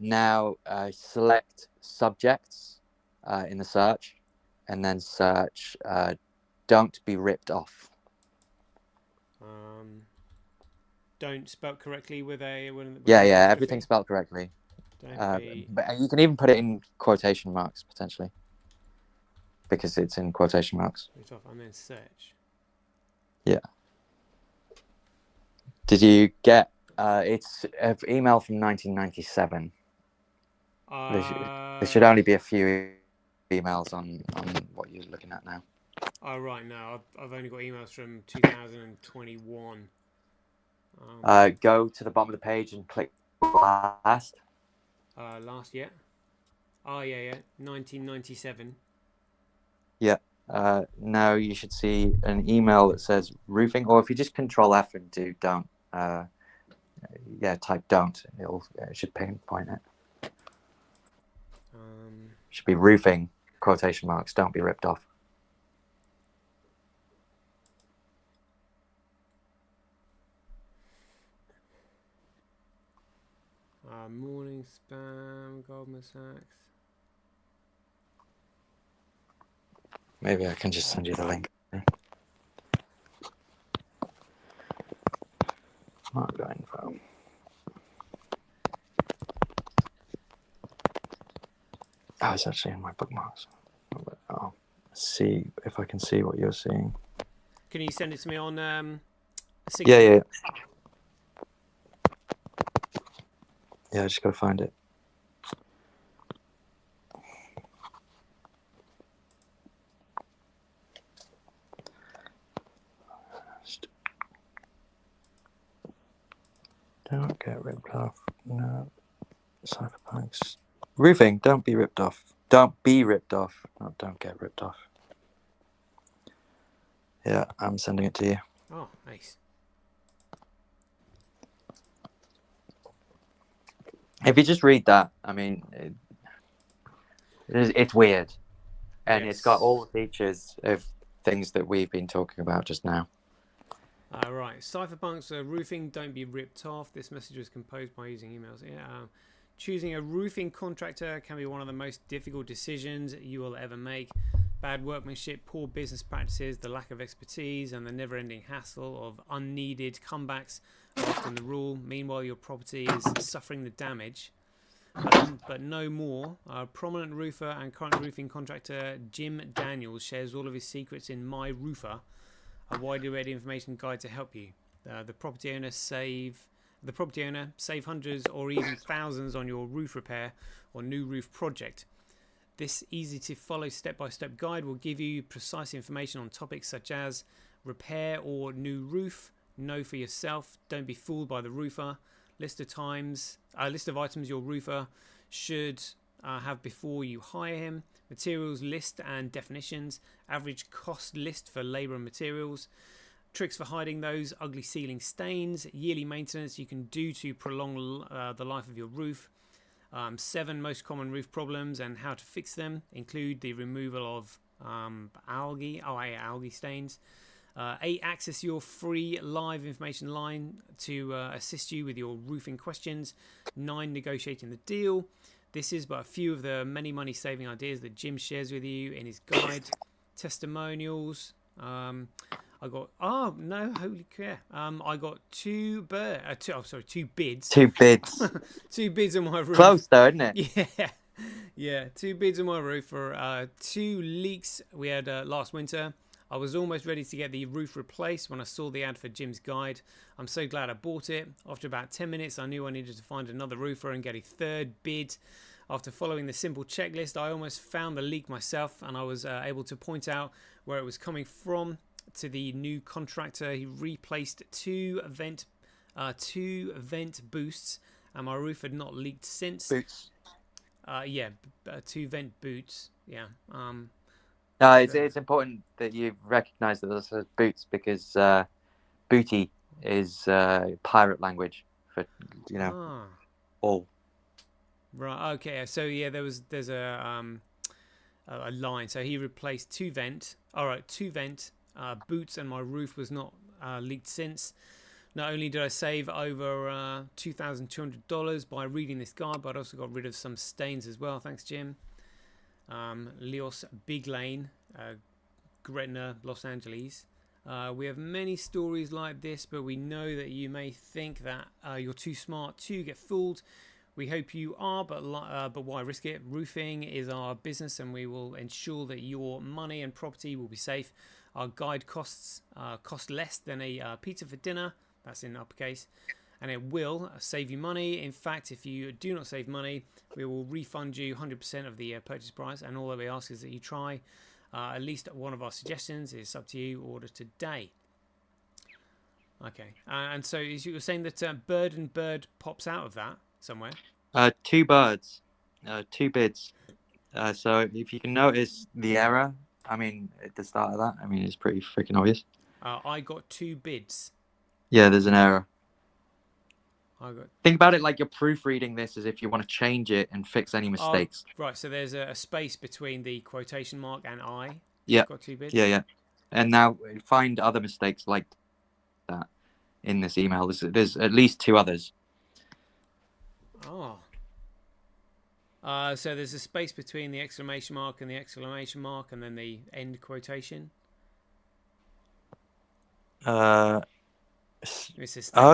Now select subjects in the search, and then search "Don't be ripped off." Don't spell correctly with a Yeah, an yeah, apostrophe. everything's spelled correctly. Don't be. But you can even put it in quotation marks potentially, because it's in quotation marks. And then search. Yeah. Did you get? It's an email from 1997. There should only be a few emails on what you're looking at now. Oh right, no, I've only got emails from 2021. Go to the bottom of the page and click last. Last year. Oh yeah, 1997. Yeah. Now you should see an email that says roofing, or if you just Control F and do don't. Type don't. It should pinpoint it. Should be roofing, quotation marks, don't be ripped off. Morning spam, Goldman Sachs. Maybe I can just send you the link. Margo info. Oh, it's actually in my bookmarks. I'll see if I can see what you're seeing. Can you send it to me on Yeah. Yeah, I just gotta find it. Don't get ripped off. No. Cypherpunks. Roofing, don't be ripped off. Don't be ripped off. No, don't get ripped off. Yeah, I'm sending it to you. Oh, nice. If you just read that, I mean, it's weird. And It's got all the features of things that we've been talking about just now. Right, Cypherpunk's roofing, don't be ripped off. This message was composed by using emails. Choosing a roofing contractor can be one of the most difficult decisions you will ever make. Bad workmanship, poor business practices, the lack of expertise, and the never-ending hassle of unneeded comebacks are often the rule. Meanwhile, your property is suffering the damage. But no more. Prominent roofer and current roofing contractor Jim Daniels shares all of his secrets in My Roofer, a widely read information guide to help you. The property owner save hundreds or even thousands on your roof repair or new roof project. This easy to follow step-by-step guide will give you precise information on topics such as repair or new roof, know for yourself, don't be fooled by the roofer, list of items your roofer should have before you hire him, materials list and definitions, average cost list for labour and materials, tricks for hiding those ugly ceiling stains, yearly maintenance you can do to prolong the life of your roof. 7 most common roof problems and how to fix them include the removal of algae stains. 8, access your free live information line to assist you with your roofing questions. 9, negotiating the deal. This is but a few of the many money saving ideas that Jim shares with you in his guide. Testimonials. I got holy crap. I got 2 bids. 2 bids. 2 bids on my roof. Close though, isn't it? Yeah. 2 bids on my roof for 2 leaks we had last winter. I was almost ready to get the roof replaced when I saw the ad for Jim's guide. I'm so glad I bought it. After about 10 minutes, I knew I needed to find another roofer and get a 3rd bid. After following the simple checklist, I almost found the leak myself, and I was able to point out where it was coming from to the new contractor. He replaced 2 vent boosts, and my roof had not leaked since. Boots. 2 vent boots. Yeah. No, it's important that you recognise that those are boots, because booty is pirate language for all. Right. Okay. So yeah, there's a line. So he replaced 2 vent. All right, 2 vent boots, and my roof was not leaked since. Not only did I save over $2,200 by reading this guide, but I also got rid of some stains as well. Thanks, Jim. Leos Big Lane, Gretna, Los Angeles. We have many stories like this, but we know that you may think that you're too smart to get fooled. We hope you are, but why risk it? Roofing is our business, and we will ensure that your money and property will be safe. Our guide costs cost less than a pizza for dinner. That's in uppercase. And it will save you money. In fact, if you do not save money, we will refund you 100% of the purchase price. And all that we ask is that you try at least one of our suggestions. It's up to you. Order today. Okay. And so you were saying that bird and bird pops out of that somewhere. Two birds, two bids. So if you can notice the error, I mean, at the start of that, I mean, it's pretty freaking obvious. I got two bids. Yeah, there's an error. I got. Think about it like you're proofreading this as if you want to change it and fix any mistakes. Right, so there's a space between the quotation mark and I. Yeah. I've got two bids. Yeah. And now find other mistakes like that in this email. There's at least two others. Oh. So there's a space between the exclamation mark and the exclamation mark, and then the end quotation. Oh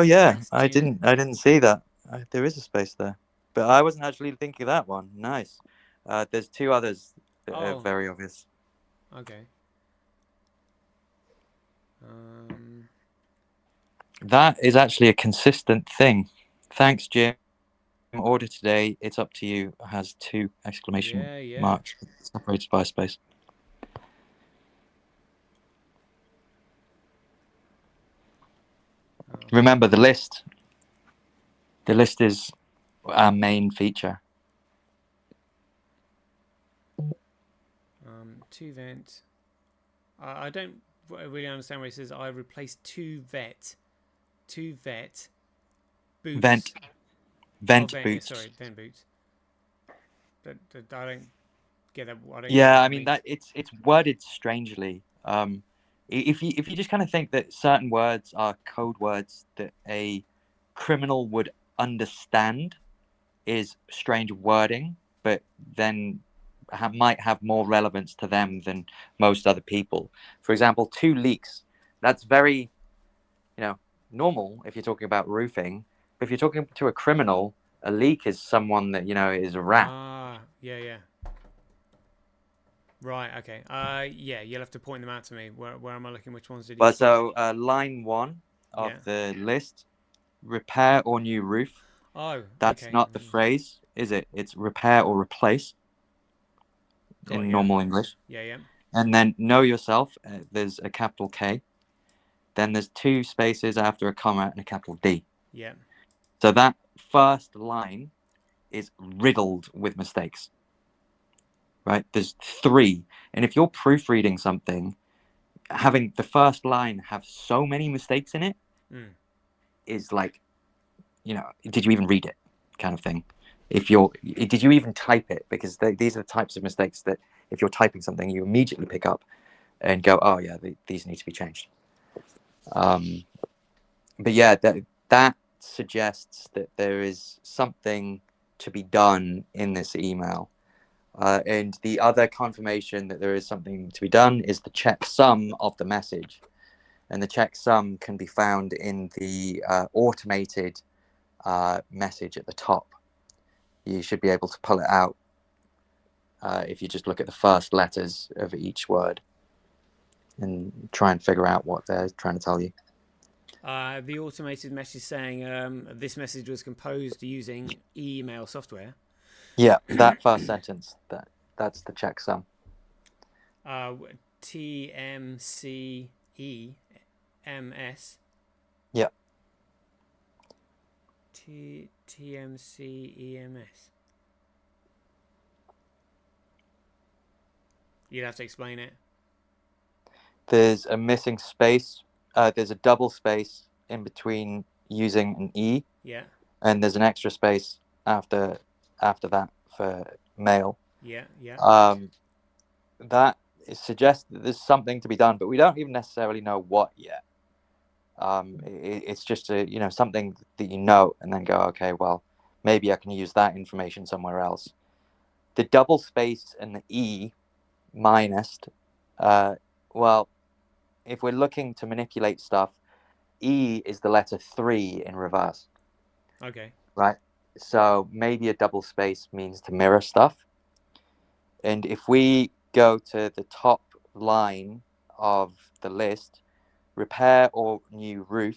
yeah, thanks, I Jim. didn't see that. There is a space there, but I wasn't actually thinking of that one. Nice. There's two others that are very obvious. Okay. That is actually a consistent thing. Thanks, Jim. Order today. It's up to you. Has two exclamation marks separated by a space. Remember the list. The list is our main feature. Two vent. I don't really understand what it says. I replaced two vet boots. Vent boots. Yeah, sorry, vent boots. I don't get that. I mean that it's worded strangely. If you just kind of think that certain words are code words that a criminal would understand, is strange wording, but then might have more relevance to them than most other people. For example, two leaks. That's very, normal if you're talking about roofing. But if you're talking to a criminal, a leak is someone that is a rat. Yeah. Right. Okay. Yeah. You'll have to point them out to me. Where am I looking? Which ones did you? Well, so line 1 of the list: repair or new roof. Oh, that's not the phrase, is it? It's repair or replace in normal English. Yeah. And then know yourself. There's a capital K. Then there's two spaces after a comma and a capital D. Yeah. So that first line is riddled with mistakes. Right? There's three. And if you're proofreading something, having the first line have so many mistakes in it is like, did you even read it kind of thing? Did you even type it? Because these are the types of mistakes that if you're typing something, you immediately pick up and go, oh yeah, these need to be changed. But yeah, that suggests that there is something to be done in this email. And the other confirmation that there is something to be done is the checksum of the message. And the checksum can be found in the automated message at the top. You should be able to pull it out if you just look at the first letters of each word and try and figure out what they're trying to tell you. The automated message saying this message was composed using email software. Yeah, that first sentence, that's the checksum. TMCEMS. Yeah. TMCEMS. You'd have to explain it. There's a missing space. There's a double space in between using an E. Yeah. And there's an extra space after that for mail. Yeah. That suggests that there's something to be done, but we don't even necessarily know what yet. It's just something that and then go, okay, well, maybe I can use that information somewhere else. The double space and the E minus, well, if we're looking to manipulate stuff, E is the letter 3 in reverse. Okay. Right? So maybe a double space means to mirror stuff. And if we go to the top line of the list, repair or new roof,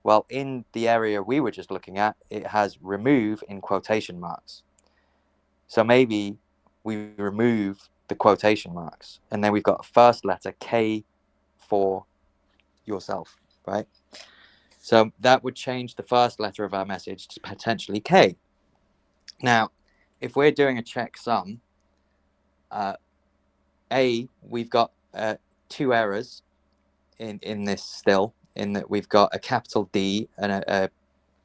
well, in the area we were just looking at, it has remove in quotation marks. So maybe we remove the quotation marks, and then we've got a first letter K for yourself, right? So that would change the first letter of our message to potentially K. Now, if we're doing a checksum, we've got 2 errors in this still, in that we've got a capital D and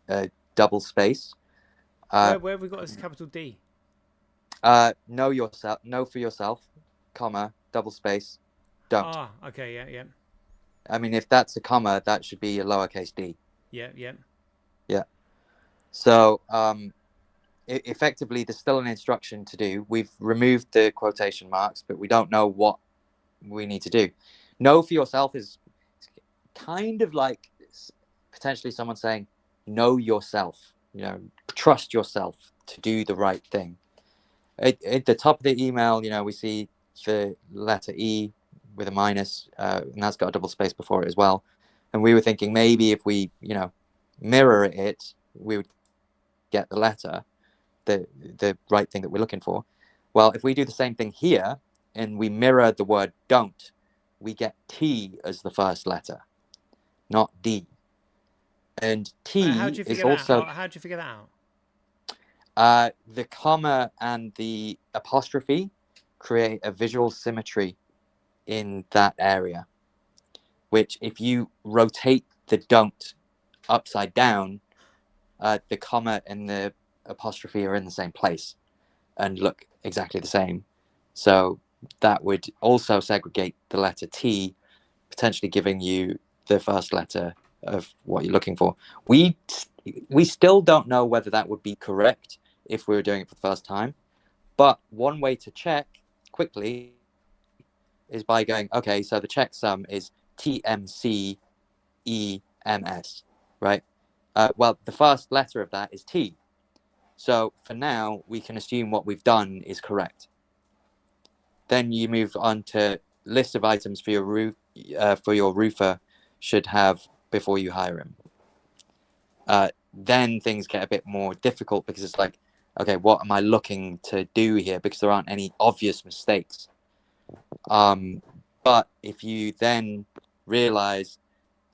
a double space. Where have we got this capital D? Know yourself, know for yourself, comma, double space, don't. Ah, okay, yeah. I mean, if that's a comma, that should be a lowercase d. Yeah. Yeah. So effectively, there's still an instruction to do. We've removed the quotation marks, but we don't know what we need to do. Know for yourself is kind of like potentially someone saying, know yourself, trust yourself to do the right thing. At the top of the email, we see the letter E with a minus, and that's got a double space before it as well. And we were thinking maybe if we, mirror it, we would get the letter, the right thing that we're looking for. Well, if we do the same thing here and we mirror the word don't, we get T as the first letter, not D. And T is also... How do you figure that out? The comma and the apostrophe create a visual symmetry in that area, which if you rotate the don't upside down, the comma and the apostrophe are in the same place and look exactly the same. So that would also segregate the letter T, potentially giving you the first letter of what you're looking for. We still don't know whether that would be correct if we were doing it for the first time. But one way to check quickly is by going, okay, so the checksum is TMCEMS, right? Well, the first letter of that is T. So for now, we can assume what we've done is correct. Then you move on to list of items for your roofer should have before you hire him. Then things get a bit more difficult because it's like, okay, what am I looking to do here? Because there aren't any obvious mistakes. But if you then realize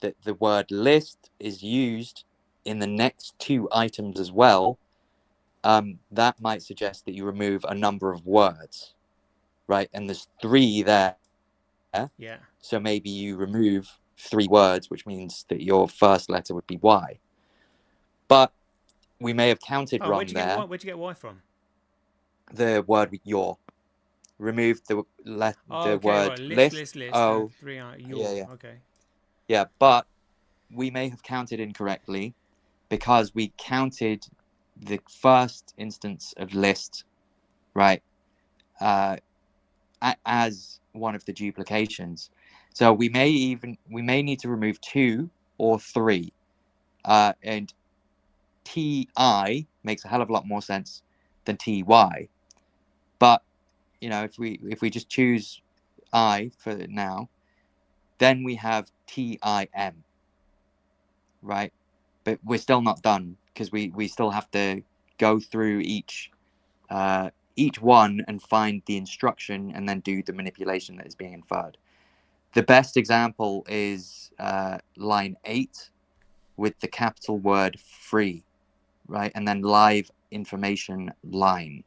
that the word list is used in the next 2 items as well, that might suggest that you remove a number of words, right? And there's 3 there. Yeah. So maybe you remove 3 words, which means that your first letter would be Y. But we may have counted wrong there. Where'd you get Y from? The word your. Remove the word Right. List. Oh, 3 your. Yeah. Okay. Yeah, but we may have counted incorrectly because we counted the first instance of list, right, as one of the duplications. So we may need to remove 2 or 3, and TI makes a hell of a lot more sense than TY. But if we just choose I for now, then we have TIM, right? But we're still not done because we still have to go through each one and find the instruction and then do the manipulation that is being inferred. The best example is line 8 with the capital word free, right? And then live information line.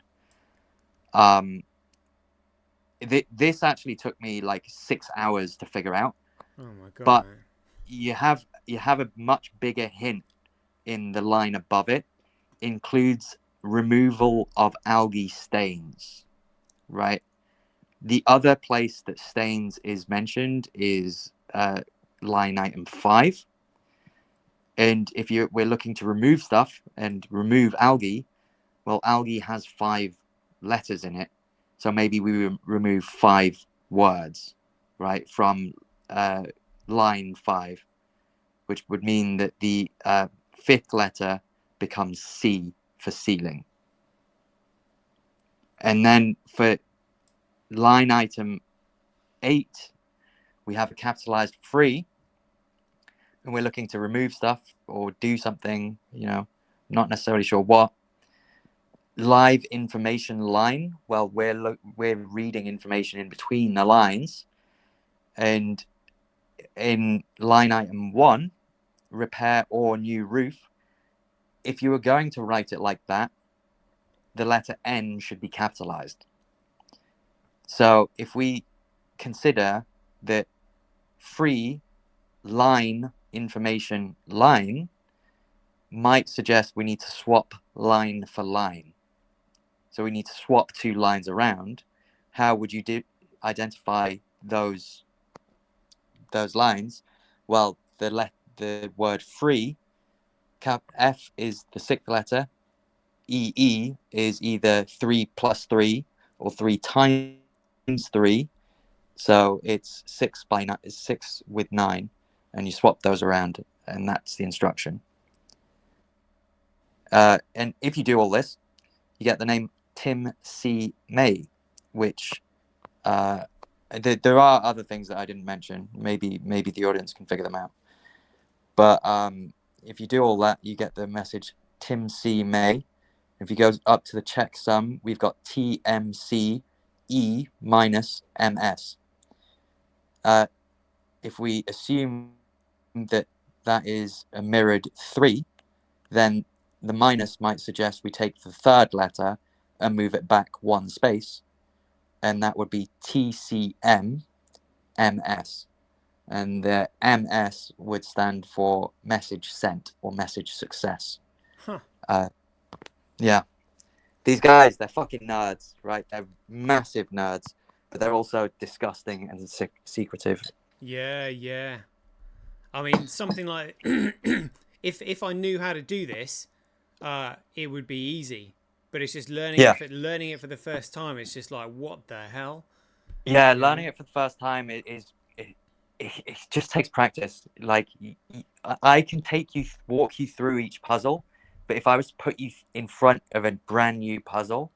This actually took me like 6 hours to figure out. Oh my god! But you have a much bigger hint in the line above it. Includes removal of algae stains, right? The other place that stains is mentioned is line item 5. And if we're looking to remove stuff and remove algae, well, algae has 5 letters in it. So maybe we remove 5 words, right, from line 5, which would mean that the fifth letter becomes C for ceiling. And then for line item 8, we have a capitalized 3, and we're looking to remove stuff or do something, not necessarily sure what. Live information line, well, we're reading information in between the lines. And in line item 1, repair or new roof, if you were going to write it like that, the letter N should be capitalized. So if we consider that free line information line might suggest we need to swap line for line. So we need to swap 2 lines around. How would you identify those lines? Well, the word free, cap F is the 6th letter, EE is either 3 plus 3 or 3 times 3. So it's 6 with 9, and you swap those around, and that's the instruction. And if you do all this, you get the name Tim C. May, which there are other things that I didn't mention. Maybe the audience can figure them out. But if you do all that, you get the message Tim C. May. If you go up to the checksum, we've got TMC E minus MS. If we assume that is a mirrored 3, then the minus might suggest we take the 3rd letter and move it back 1 space, and that would be TCM MS. And the MS would stand for message sent or message success. Huh. Yeah. These guys, they're fucking nerds, right? They're massive nerds, but they're also disgusting and secretive. Yeah. I mean, something like if I knew how to do this, it would be easy. But it's just learning it for the first time. It's just like, what the hell? Yeah, learning it for the first time it just takes practice. Like, I can walk you through each puzzle, but if I was to put you in front of a brand new puzzle,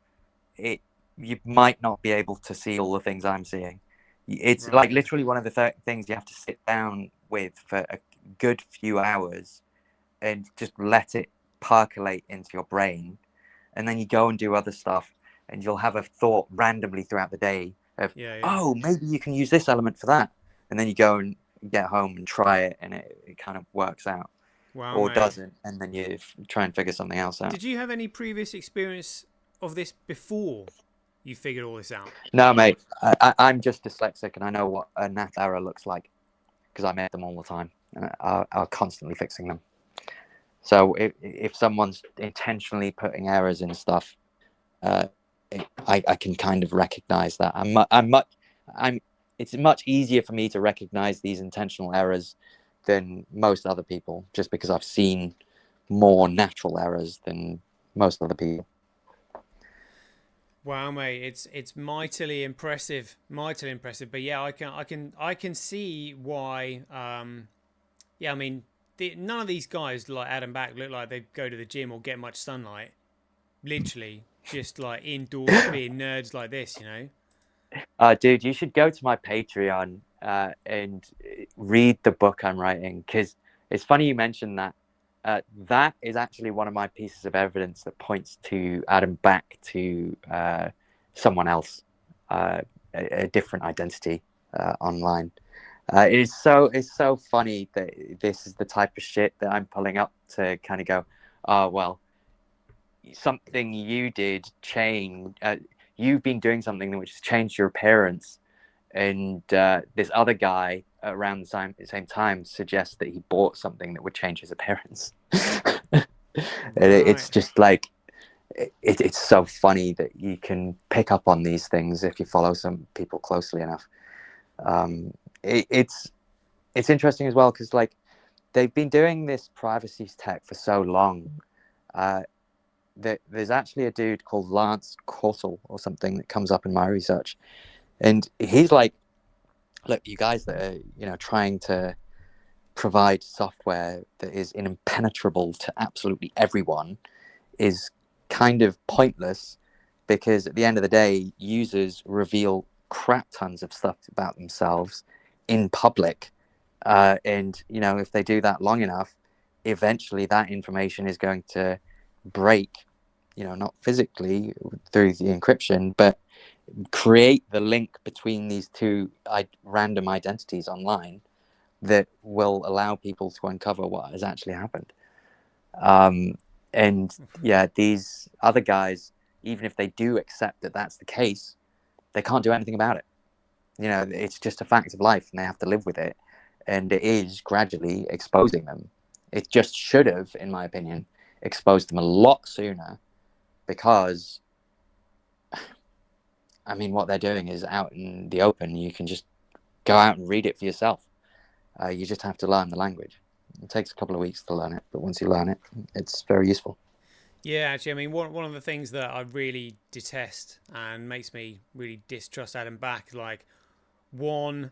you might not be able to see all the things I'm seeing. It's like literally one of the things you have to sit down with for a good few hours and just let it percolate into your brain. And then you go and do other stuff, and you'll have a thought randomly throughout the day of, oh, maybe you can use this element for that. And then you go and get home and try it, and it kind of works out. Wow, or mate. doesn't, and then you try and figure something else out. Did you have any previous experience of this before you figured all this out? No, mate. I'm just dyslexic, and I know what a NAT error looks like because I make them all the time. I'm constantly fixing them. So if someone's intentionally putting errors in stuff, I can kind of recognize that. It's much easier for me to recognize these intentional errors than most other people, just because I've seen more natural errors than most other people. Wow, mate, it's mightily impressive. But yeah, I can see why. Yeah, I mean, none of these guys like Adam Back look like they go to the gym or get much sunlight. Literally, just like indoors being nerds like this, you know. Dude, you should go to my Patreon and read the book I'm writing, because it's funny you mentioned that. That is actually one of my pieces of evidence that points to Adam Back to someone else, a different identity online. It's so funny that this is the type of shit that I'm pulling up to kind of go, oh, well, something you did change. You've been doing something which has changed your appearance, and this other guy around the same time suggests that he bought something that would change his appearance. Right. It's just like it's so funny that you can pick up on these things if you follow some people closely enough. It's interesting as well, because like they've been doing this privacy tech for so long. There's actually a dude called Lance Cortal or something that comes up in my research, and he's like, look, you guys that are trying to provide software that is impenetrable to absolutely everyone is kind of pointless, because at the end of the day, users reveal crap tons of stuff about themselves in public. And, you know, if they do that long enough, eventually that information is going to break, you know, not physically through the encryption, but create the link between these two random identities online that will allow people to uncover what has actually happened. And yeah, these other guys, even if they do accept that that's the case, they can't do anything about it. You know, it's just a fact of life, and they have to live with it. And it is gradually exposing them. It just should have, in my opinion, exposed them a lot sooner, because, I mean, what they're doing is out in the open. You can just go out and read it for yourself. You just have to learn the language. It takes a couple of weeks to learn it, but once you learn it, it's very useful. Yeah, actually, I mean, one of the things that I really detest and makes me really distrust Adam Back, like, one,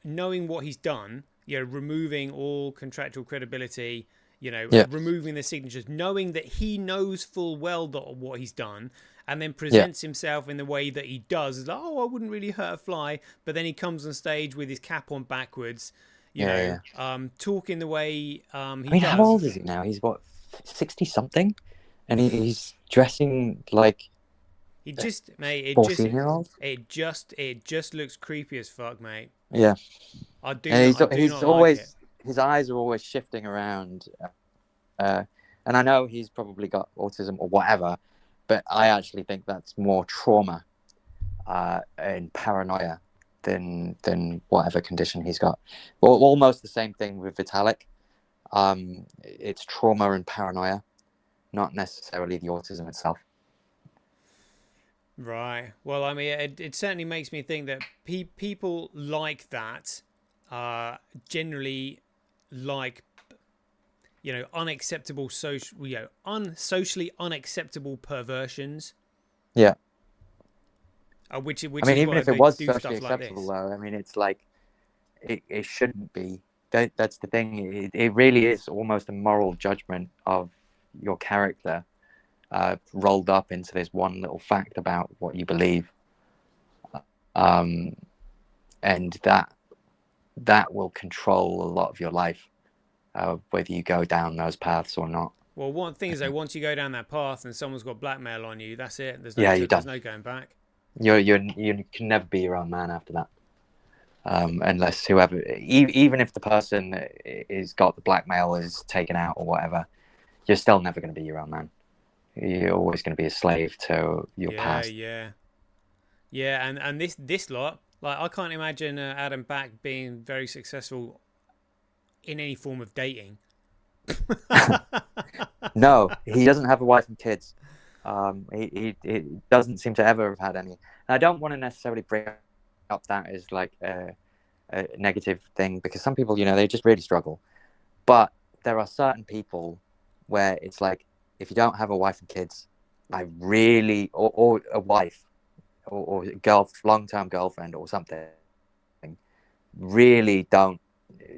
knowing what he's done, you know, removing all contractual credibility, you know, removing the signatures, knowing that he knows full well that what he's done, and then presents himself in the way that he does. Is like, oh, I wouldn't really hurt a fly, but then he comes on stage with his cap on backwards, you know, talking the way he does. How old is he now? He's what, 60 something, and he's dressing like he just, mate. 14-year-old. It just looks creepy as fuck, mate. Yeah, I do. And he's not always like it. His eyes are always shifting around, and I know he's probably got autism or whatever, but I actually think that's more trauma and paranoia than whatever condition he's got. Well, almost the same thing with Vitalik. It's trauma and paranoia, not necessarily the autism itself. Right. Well, I mean, it certainly makes me think that people like that generally like, you know, unacceptable socially unacceptable perversions. Yeah. Which I mean, even if it was socially like acceptable, though, I mean, it's like it shouldn't be. That's the thing. It really is almost a moral judgment of your character, rolled up into this one little fact about what you believe, and that will control a lot of your life, whether you go down those paths or not. Well, one thing is, though, once you go down that path and someone's got blackmail on you, that's it. There's no going back. You can never be your own man after that, unless whoever, even if the person is got the blackmail is taken out or whatever, you're still never going to be your own man. You're always going to be a slave to your past. Yeah. And this lot, like, I can't imagine Adam Back being very successful in any form of dating. No, he doesn't have a wife and kids. He doesn't seem to ever have had any. And I don't want to necessarily bring up that as like a negative thing, because some people, you know, they just really struggle. But there are certain people where it's like, if you don't have a wife and kids, I really, or a wife, or long-term girlfriend or something, really don't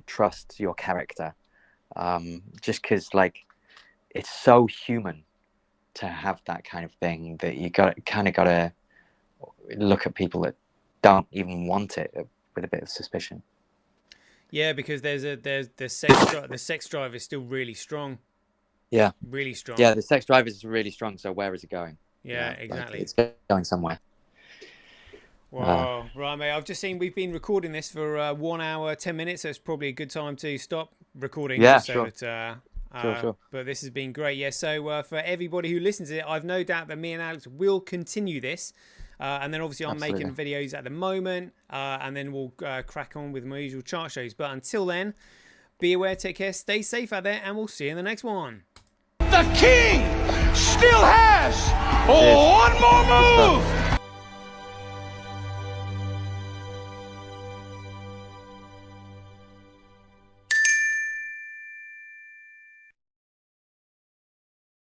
trust your character, just because, like, it's so human to have that kind of thing that you gotta look at people that don't even want it with a bit of suspicion. Yeah, because the sex drive is still really strong. Yeah, really strong. Yeah, the sex drive is really strong. So where is it going? Yeah, exactly. Like, it's going somewhere. Wow, right, mate. I've just seen we've been recording this for 1 hour 10 minutes, so it's probably a good time to stop recording. Yeah, sure. Sure. But this has been great. Yeah. So for everybody who listens to it, I've no doubt that me and Alex will continue this. And then obviously I'm making videos at the moment, and then we'll crack on with my usual chart shows. But until then, be aware, take care, stay safe out there, and we'll see you in the next one. The king still has one more move.